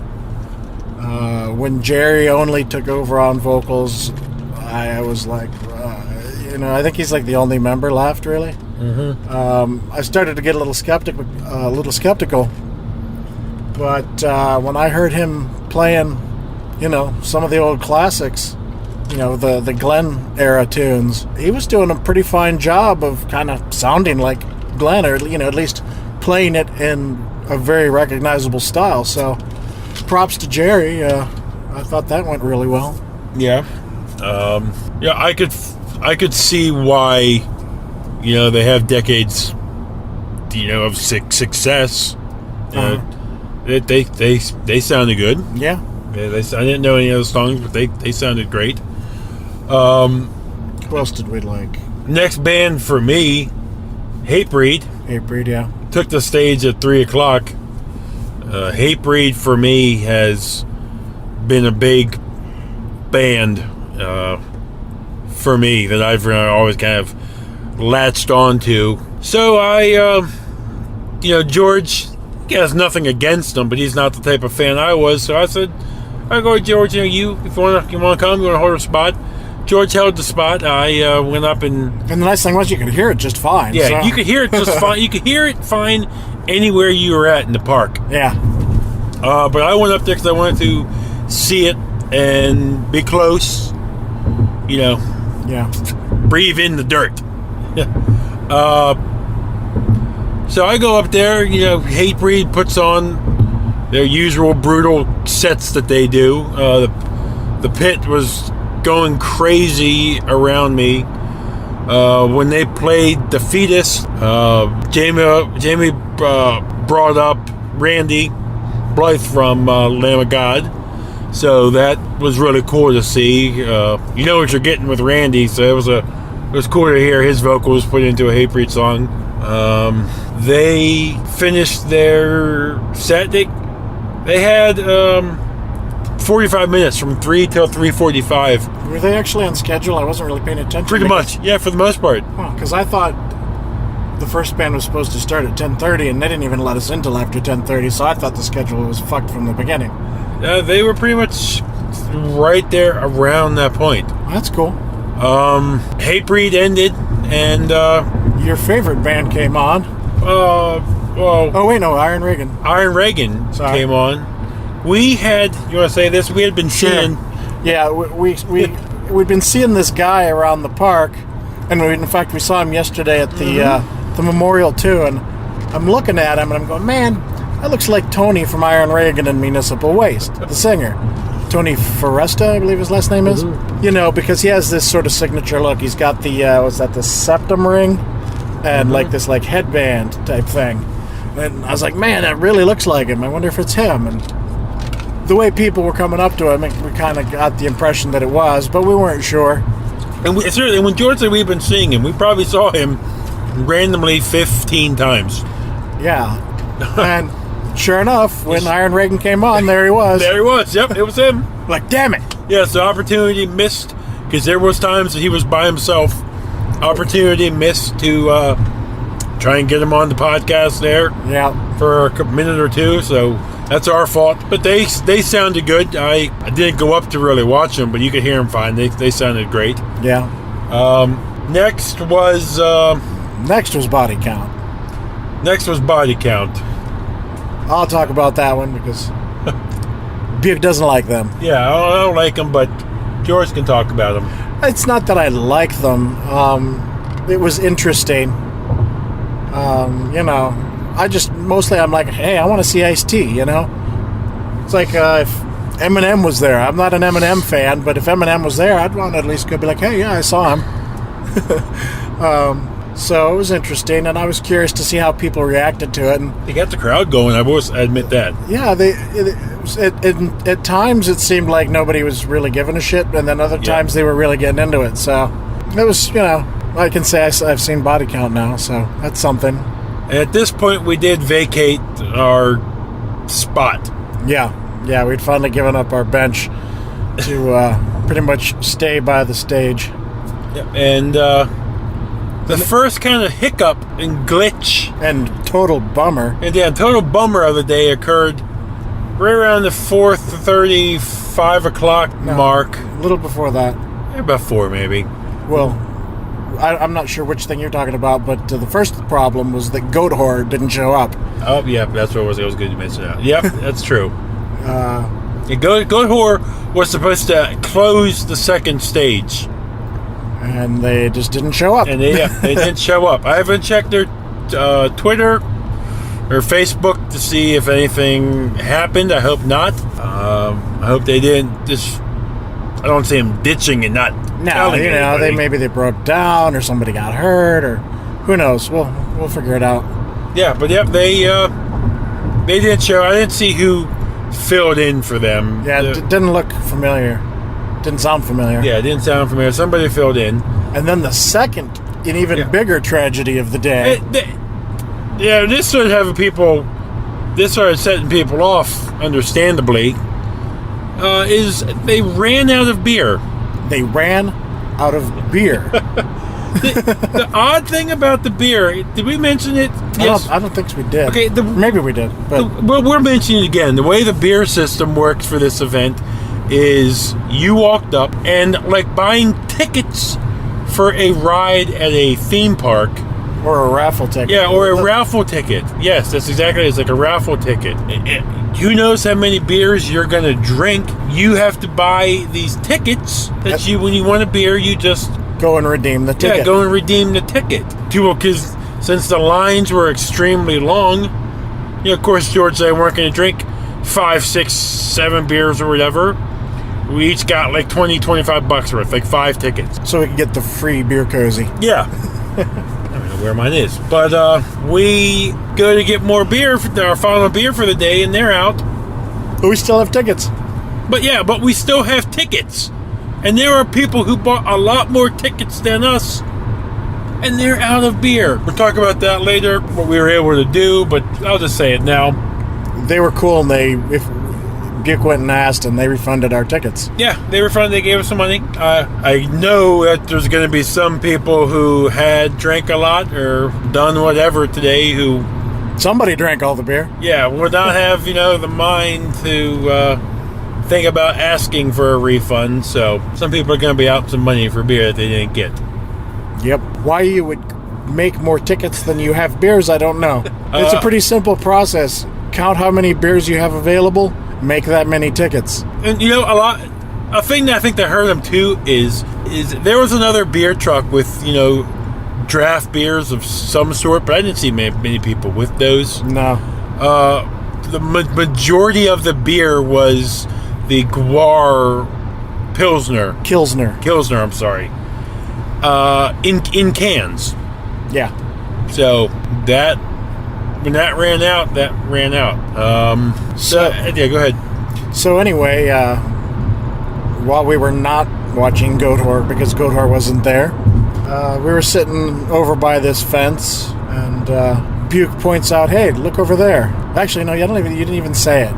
When Jerry only took over on vocals, I was like, I think he's like the only member left, really. Mm-hmm. I started to get a little skeptical, but when I heard him playing, some of the old classics, the Glenn era tunes, he was doing a pretty fine job of kind of sounding like Glenn, or at least playing it in a very recognizable style. So props to Jerry. I thought that went really well. Yeah. I could see why, they have decades, of success. They sounded good. Yeah. I didn't know any other songs, but they sounded great. Who else did we like? Next band for me, Hatebreed. Hatebreed, yeah. Took the stage at 3:00. Hatebreed for me has been a big band for me that I've always kind of latched onto. So George has nothing against him, but he's not the type of fan I was. So I said, "I go, George. If you want to come, you want to hold a spot." George held the spot. I went up and the nice thing was you could hear it just fine. Yeah, so. You could hear it just fine. You could hear it fine anywhere you were at in the park. Yeah. But I went up there because I wanted to see it and be close. Yeah. Breathe in the dirt. So I go up there. Hatebreed puts on their usual brutal sets that they do. The pit was going crazy around me when they played The Fetus. Jamie brought up Randy Blythe from Lamb of God, so that was really cool to see. You know what you're getting with Randy, so it was cool to hear his vocals put into a Hatebreed song. They finished their set. They had 45 minutes from 3 till 3:45. Were they actually on schedule? I wasn't really paying attention. Pretty much, yeah, for the most part. Because I thought the first band was supposed to start at 10:30, and they didn't even let us in till after 10:30, so I thought the schedule was fucked from the beginning. They were pretty much right there around that point. That's cool. Hatebreed ended, and your favorite band came on. Oh wait, no, Iron Reagan. Iron Reagan came on. We had, you want to say this? We had been seeing. Yeah, we'd been seeing this guy around the park, and in fact we saw him yesterday at the memorial too. And I'm looking at him and I'm going, man, that looks like Tony from Iron Reagan and Municipal Waste, the singer. Tony Foresta, I believe his last name is. You know, because he has this sort of signature look. He's got the the septum ring and like this like headband type thing. And I was like, man, that really looks like him. I wonder if it's him. And the way people were coming up to him, we kind of got the impression that it was, but we weren't sure. And seriously, when George said we've been seeing him, we probably saw him randomly 15 times. Yeah. And sure enough, when Iron Reagan came on, there he was. There he was. Yep, it was him. Like, damn it. Yes, the opportunity missed, because there was times that he was by himself. Opportunity missed to try and get him on the podcast there. Yeah. For a minute or two, so that's our fault. But they sounded good. I didn't go up to really watch them, but you could hear them fine. They sounded great. Yeah. Next was Body Count. Next was Body Count. I'll talk about that one because Buke doesn't like them. Yeah, I don't like them, but George can talk about them. It's not that I like them. It was interesting. You know, I'm like, hey, I want to see Ice-T, you know? It's like if Eminem was there. I'm not an Eminem fan, but if Eminem was there, I'd want to at least go be like, hey, yeah, I saw him. So it was interesting, and I was curious to see how people reacted to it. And they got the crowd going, I will admit that. Yeah, at times it seemed like nobody was really giving a shit, and then other times they were really getting into it. So it was, you know, I can say I've seen Body Count now, so that's something. At this point, we did vacate our spot. Yeah, we'd finally given up our bench to pretty much stay by the stage. Yep. And the first kind of hiccup and glitch and total bummer. And total bummer of the day occurred right around the 4:30, 5 o'clock mark. A little before that. About 4 maybe. Well, I'm not sure which thing you're talking about, but the first problem was that Goat Whore didn't show up. Oh, yeah, that's what it was. It was good you mentioned that. Yep, that's true. Goat Whore was supposed to close the second stage. And they just didn't show up. And they didn't show up. I haven't checked their Twitter or Facebook to see if anything happened. I hope not. I hope they didn't just... I don't see them ditching and not telling you know, anybody. maybe they broke down or somebody got hurt or who knows. We'll figure it out. Yeah, but they didn't show. I didn't see who filled in for them. Yeah, it didn't look familiar. Didn't sound familiar. Yeah, it didn't sound familiar. Somebody filled in. And then the second and even bigger tragedy of the day. This started setting people off, understandably. Is they ran out of beer. They ran out of beer. The odd thing about the beer, did we mention it? Yes. I don't think we did. Okay, maybe we did. But we're mentioning it again. The way the beer system works for this event is you walked up and like buying tickets for a ride at a theme park. Or a raffle ticket. Yeah, or a raffle ticket. Yes, that's exactly it. It's like a raffle ticket. Who knows how many beers you're going to drink? You have to buy these tickets that when you want a beer, you just... go and redeem the ticket. Yeah, go and redeem the ticket. Because since the lines were extremely long, of course, George and I weren't going to drink 5, 6, 7 beers or whatever. We each got like $20-25 worth, like 5 tickets. So we could get the free beer cozy. Yeah. I don't know where mine is. But we go to get more beer, our final beer for the day, and they're out. But we still have tickets. But we still have tickets. And there are people who bought a lot more tickets than us, and they're out of beer. We'll talk about that later, what we were able to do, but I'll just say it now. They were cool, and if Buke went and asked, and they refunded our tickets. Yeah, they gave us some money. I know that there's going to be some people who had drank a lot or done whatever today who... Somebody drank all the beer. Yeah, would not have, the mind to think about asking for a refund. So some people are going to be out some money for beer that they didn't get. Yep. Why you would make more tickets than you have beers, I don't know. It's a pretty simple process. Count how many beers you have available, make that many tickets. And a thing that I think that hurt them too is there was another beer truck with, draft beers of some sort, but I didn't see many people with those. No. The majority of the beer was the GWAR Pilsner, I'm sorry. In cans. Yeah. So when that ran out, yeah, go ahead. So anyway, while we were not watching GWAR because GWAR wasn't there, we were sitting over by this fence, and Buke points out, "Hey, look over there." Actually, no, you didn't even say it.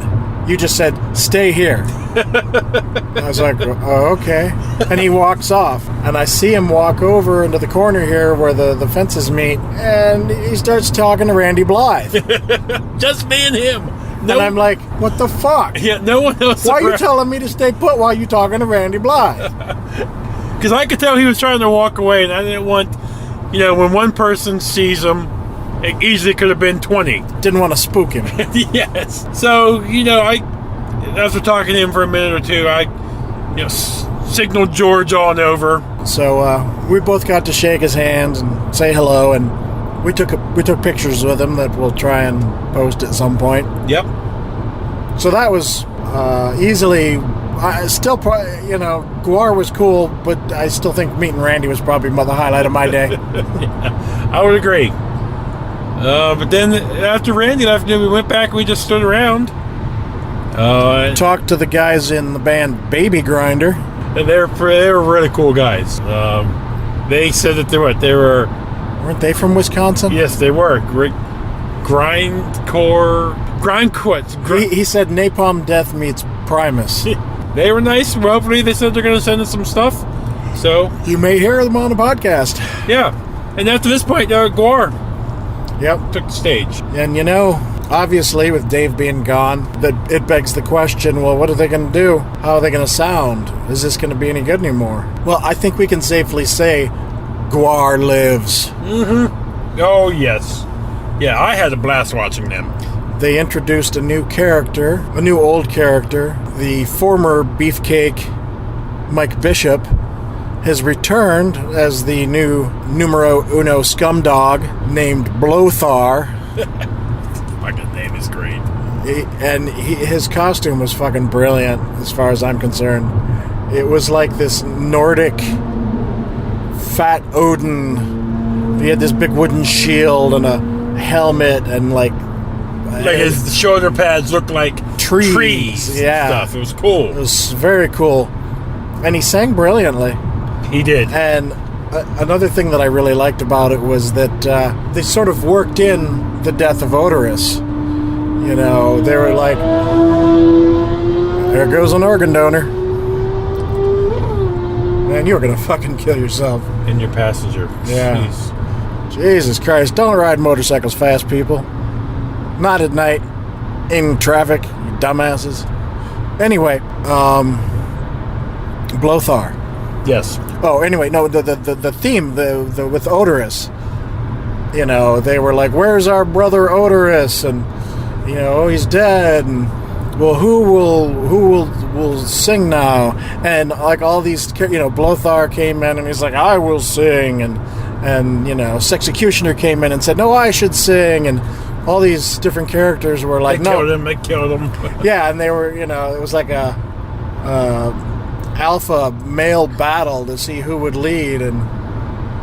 You just said, "Stay here." I was like, "Oh, okay." And he walks off, and I see him walk over into the corner here where the fences meet, and he starts talking to Randy Blythe. Just me and him. And I'm like, "What the fuck?" Yeah, no one else. Why are you telling me to stay put while you talking to Randy Blythe? Because I could tell he was trying to walk away, and I didn't want, when one person sees him, it easily could have been 20. Didn't want to spook him. Yes. So, after talking to him for a minute or two, I, signaled George on over. So we both got to shake his hand and say hello, and we took pictures with him that we'll try and post at some point. Yep. So that was easily. GWAR was cool, but I still think meeting Randy was probably the highlight of my day. Yeah, I would agree. But then after Randy left, we went back and we just stood around. Talked to the guys in the band Baby Grinder. And they were really cool guys. They said that weren't they from Wisconsin? Yes, they were. Grindcore. He said Napalm Death meets Primus. They were nice. Well, hopefully they said they're going to send us some stuff. So you may hear them on the podcast. Yeah. And after this point, GWAR. Yep. Took the stage. And obviously with Dave being gone, that it begs the question, well, what are they going to do? How are they going to sound? Is this going to be any good anymore? Well, I think we can safely say GWAR lives. Mm-hmm. Oh, yes. Yeah, I had a blast watching them. They introduced a new old character. The former Beefcake Mike Bishop has returned as the new numero uno scumdog named Blothar. Fucking name is great. His costume was fucking brilliant as far as I'm concerned. It was like this Nordic fat Odin. He had this big wooden shield and a helmet and his shoulder pads looked like trees. Yeah. Stuff. It was cool. It was very cool. And he sang brilliantly. He did. And another thing that I really liked about it was that they sort of worked in the death of Oderus. They were like, there goes an organ donor. Man, you're going to fucking kill yourself. And your passenger. Yeah. Jeez. Jesus Christ. Don't ride motorcycles fast, people. Not at night. In traffic, you dumbasses. Anyway, Blothar. Yes. Oh, anyway, no, the theme, the with Oderus, they were like, where's our brother Oderus? And, he's dead. And, well, who will sing now? And like all these, Blothar came in and he's like, I will sing. And Sexecutioner came in and said, no, I should sing. And all these different characters were like, They killed him. Yeah, and they were, it was like a alpha male battle to see who would lead, and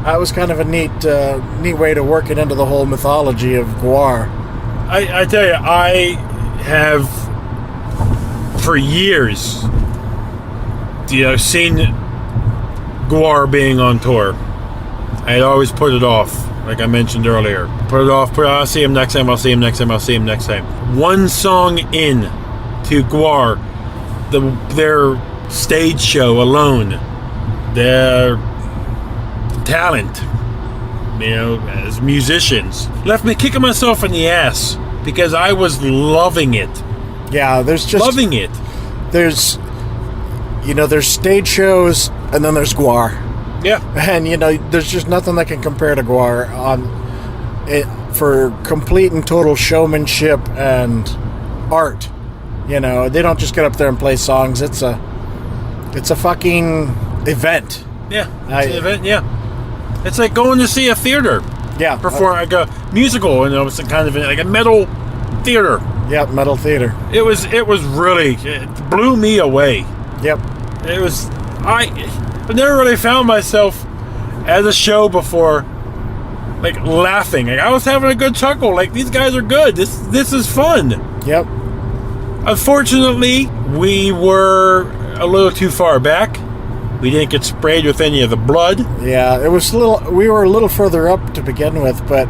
that was kind of a neat way to work it into the whole mythology of GWAR. I tell you, I have for years, seen GWAR being on tour. I had always put it off, like I mentioned earlier. I'll see him next time, I'll see him next time. One song in to GWAR, their stage show alone, their talent, as musicians, left me kicking myself in the ass because I was loving it. Yeah, there's just loving it. there's stage shows, and then there's GWAR. Yeah. And, there's just nothing that can compare to GWAR on it for complete and total showmanship and art. They don't just get up there and play songs. It's a fucking event. Yeah. It's an event, yeah. It's like going to see a theater. Yeah. Before like a musical, and it was kind of like a metal theater. Yep, metal theater. It blew me away. Yep. I've never really found myself at a show before, like, laughing. Like, I was having a good chuckle. Like, these guys are good. This is fun. Yep. Unfortunately, we were a little too far back. We didn't get sprayed with any of the blood. Yeah, we were a little further up to begin with, but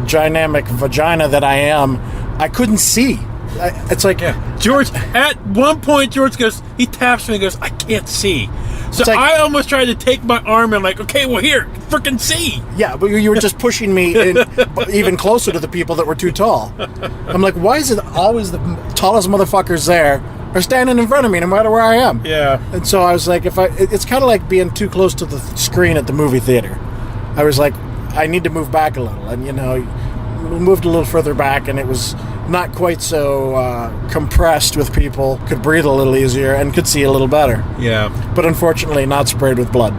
dynamic vagina that I am, I couldn't see. It's like, George, at one point, George he taps me and goes, I can't see. So like, I almost tried to take my arm and like, okay, well, here, freaking see. Yeah, but you were just pushing me even closer to the people that were too tall. I'm like, why is it always the tallest motherfuckers there are standing in front of me no matter where I am? Yeah. And so I was like, it's kind of like being too close to the screen at the movie theater. I was like, I need to move back a little. And, we moved a little further back, and it was not quite so compressed with people, could breathe a little easier, and could see a little better. Yeah. But unfortunately, not sprayed with blood.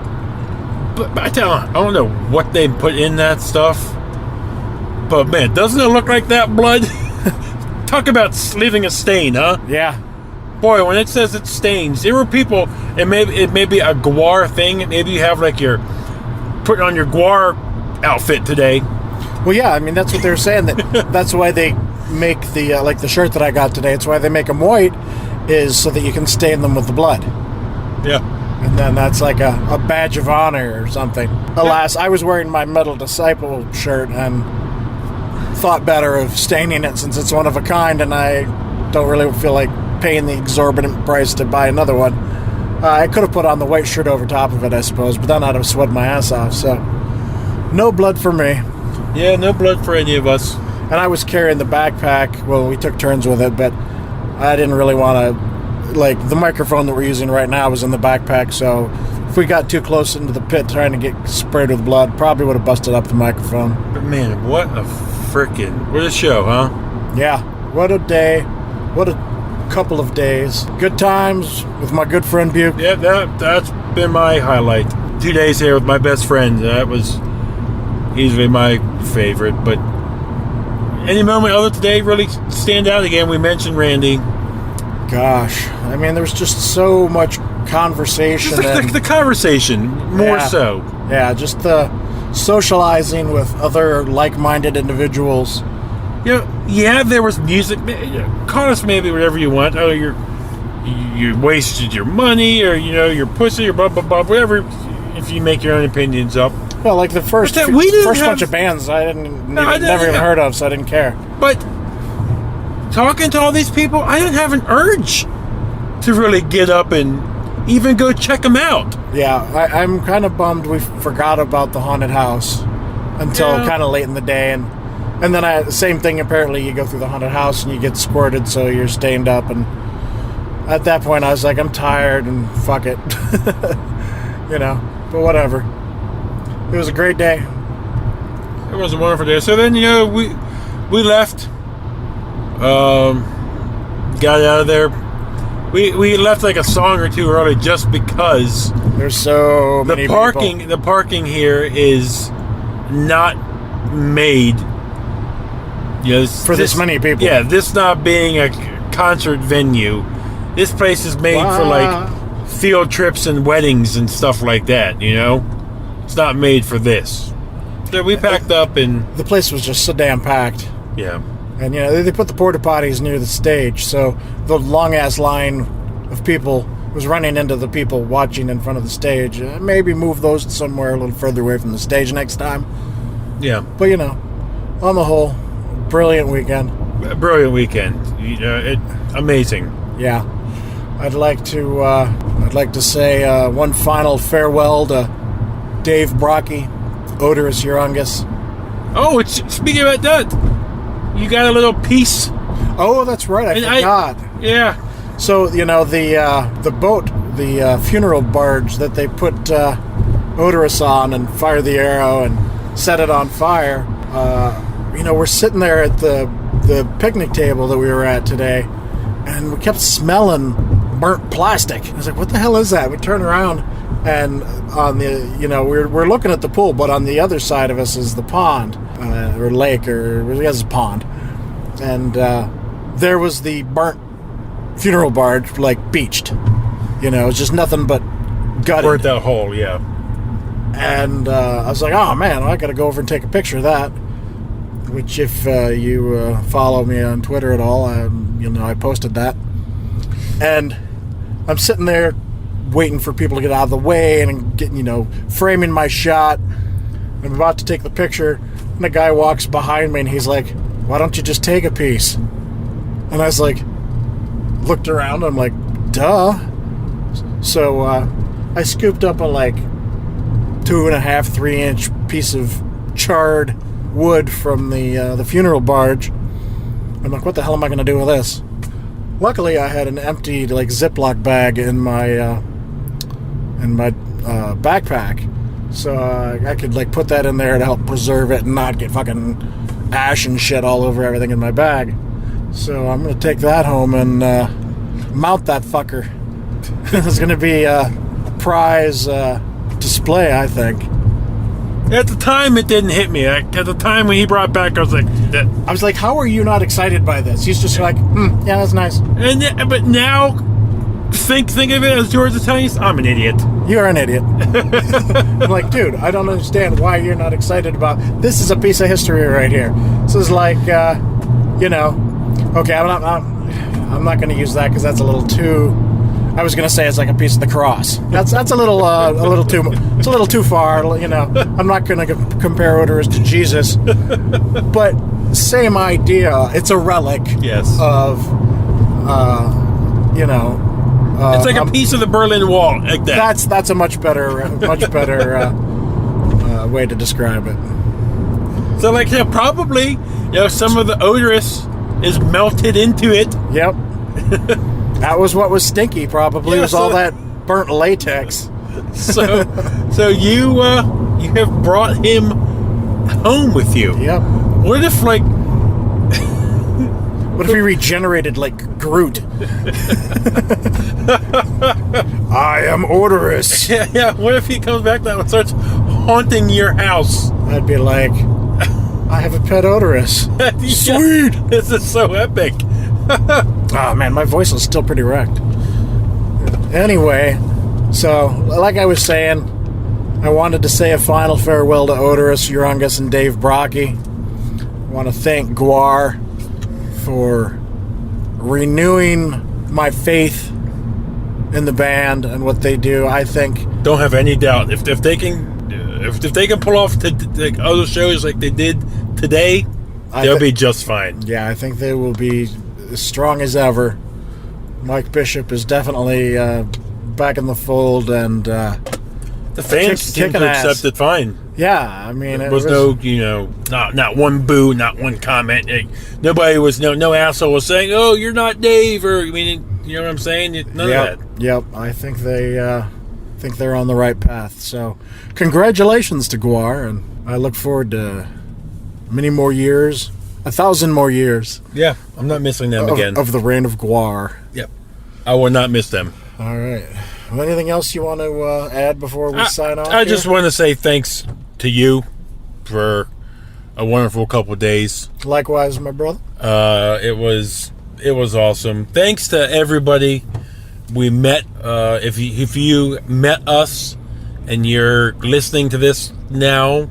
But I don't know what they put in that stuff. But, man, doesn't it look like that blood? Talk about leaving a stain, huh? Yeah. Boy, when it says it stains, there were people, it may be a GWAR thing. Maybe you have, like, putting on your GWAR outfit today. Well, yeah, I mean, that's what they're saying. That's why they make the shirt that I got today. It's why they make them white, is so that you can stain them with the blood. Yeah. And then that's like a badge of honor or something. Alas, I was wearing my Metal Disciple shirt and thought better of staining it since it's one of a kind, and I don't really feel like paying the exorbitant price to buy another one. I could have put on the white shirt over top of it, I suppose, but then I'd have sweated my ass off, so no blood for me. Yeah, no blood for any of us. And I was carrying the backpack. Well, we took turns with it, but I didn't really want to, like, the microphone that we're using right now was in the backpack, so if we got too close into the pit trying to get sprayed with blood, probably would have busted up the microphone. But man, what a show, huh? Yeah, what a day. What a couple of days. Good times with my good friend Buke. Yeah, that's been my highlight. 2 days here with my best friend. That was easily my favorite, but any moment other today really stand out again. We mentioned Randy. Gosh, I mean, there was just so much conversation. The conversation, more so. Yeah, just the socializing with other like-minded individuals. There was music. Call us maybe whatever you want. Oh, you wasted your money, or your pussy, or blah blah blah, whatever. If you make your own opinions up. Well, like the first bunch of bands I never even heard of, so I didn't care. But talking to all these people, I didn't have an urge to really get up and even go check them out. Yeah, I'm kind of bummed we forgot about the haunted house until kind of late in the day, and then same thing. Apparently, you go through the haunted house and you get squirted, so you're stained up. And at that point, I was like, I'm tired and fuck it, But whatever. It was a great day. It was a wonderful day. So then, we left. Got out of there. We left like a song or two early just because there's so many people. The parking here is not made for this many people. Yeah, this not being a concert venue. This place is made for like field trips and weddings and stuff like that, It's not made for this. So we packed up, and the place was just so damn packed. Yeah. And, they put the porta potties near the stage, so the long-ass line of people was running into the people watching in front of the stage. Maybe move those somewhere a little further away from the stage next time. Yeah. But, on the whole, brilliant weekend. Brilliant weekend. Amazing. Yeah. I'd like to say one final farewell to Dave Brockie, Oderus Urungus. Oh, speaking about that, you got a little piece. Oh, that's right. I forgot. Yeah. So, the boat, the funeral barge that they put Oderus on and fired the arrow and set it on fire, we're sitting there at the picnic table that we were at today, and we kept smelling burnt plastic. I was like, what the hell is that? We turn around, and on the, we're looking at the pool, but on the other side of us is the pond, or lake, or I guess it's a pond. And there was the burnt funeral barge, like, beached. It was just nothing but gutted. Burnt that hole, yeah. And I was like, oh man, I gotta go over and take a picture of that. Which, if you follow me on Twitter at all, I posted that. And I'm sitting there waiting for people to get out of the way and getting, framing my shot. I'm about to take the picture, and a guy walks behind me, and he's like, why don't you just take a piece? And I was like, looked around, and I'm like, duh. So I scooped up a 2.5, 3 inch piece of charred wood from the funeral barge. I'm like, what the hell am I going to do with this? Luckily, I had an empty Ziploc bag in my backpack, so I could put that in there to help preserve it and not get fucking ash and shit all over everything in my bag. So I'm going to take that home and mount that fucker. It's going to be a prize display, I think. At the time, it didn't hit me. At the time when he brought it back, I was like, how are you not excited by this? He's just like, yeah, that's nice. But now, think of it as George is telling you, I'm an idiot. You're an idiot. I'm like, dude, I don't understand why you're not excited about this. Is a piece of history right here. This is like, okay, I'm not going to use that because that's a little too. I was going to say it's like a piece of the cross. That's a little it's a little too far. I'm not going to compare Oderus to Jesus, but same idea. It's a relic. Yes. Of it's like a piece of the Berlin Wall, like that. That's a much better way to describe it. So, probably, some of the Oderus is melted into it. Yep. That was what was stinky, probably. Was all that burnt latex. So you have brought him home with you. Yep. What if what if he regenerated like Groot? I am Oderus. Yeah. What if he comes back now and starts haunting your house? I'd be like, I have a pet Oderus. Sweet. This is so epic. Oh man, my voice is still pretty wrecked. Anyway, so like I was saying, I wanted to say a final farewell to Oderus Urungus and Dave Brockie. I want to thank GWAR for renewing my faith in the band and what they do. I think, don't have any doubt, if they can pull off other shows like they did today, they'll be just fine. Yeah, I think they will be as strong as ever. Mike Bishop is definitely back in the fold, and the fans seem to accept it fine. Yeah, I mean, there was no, not one boo, not one comment. Nobody was, no asshole was saying, "Oh, you're not Dave," or you know what I'm saying? None of that. Yep, I think they're on the right path. So, congratulations to GWAR, and I look forward to many more years. 1,000 more years. Yeah, I'm not missing them again. Of the reign of GWAR. Yep. I will not miss them. All right. Well, anything else you want to add before we sign off? I just want to say thanks to you for a wonderful couple of days. Likewise, my brother. It was awesome. Thanks to everybody we met. If you met us and you're listening to this now,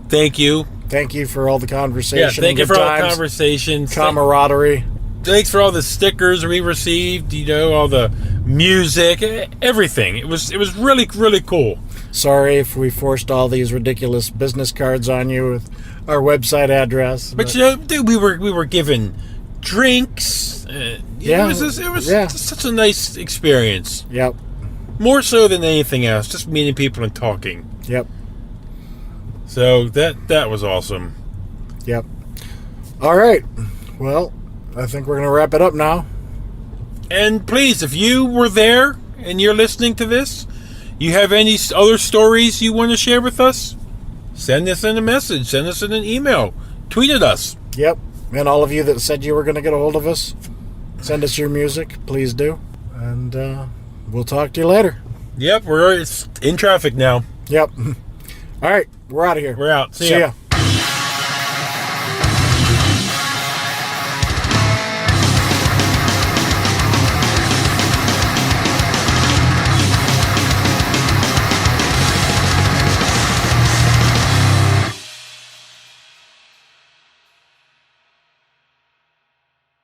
thank you. Thank you for all the conversation. Yeah, thank you for all the conversations. Camaraderie. Thanks for all the stickers we received, all the music, everything. It was really, really cool. Sorry if we forced all these ridiculous business cards on you with our website address. But dude, we were given drinks. It was such a nice experience. Yep. More so than anything else, just meeting people and talking. Yep. So that was awesome. Yep. All right. Well, I think we're going to wrap it up now. And please, if you were there and you're listening to this, you have any other stories you want to share with us, send us in a message, send us in an email, tweet at us. Yep. And all of you that said you were going to get a hold of us, send us your music, please do. And we'll talk to you later. Yep, we're in traffic now. Yep. All right, we're out of here. We're out. See ya.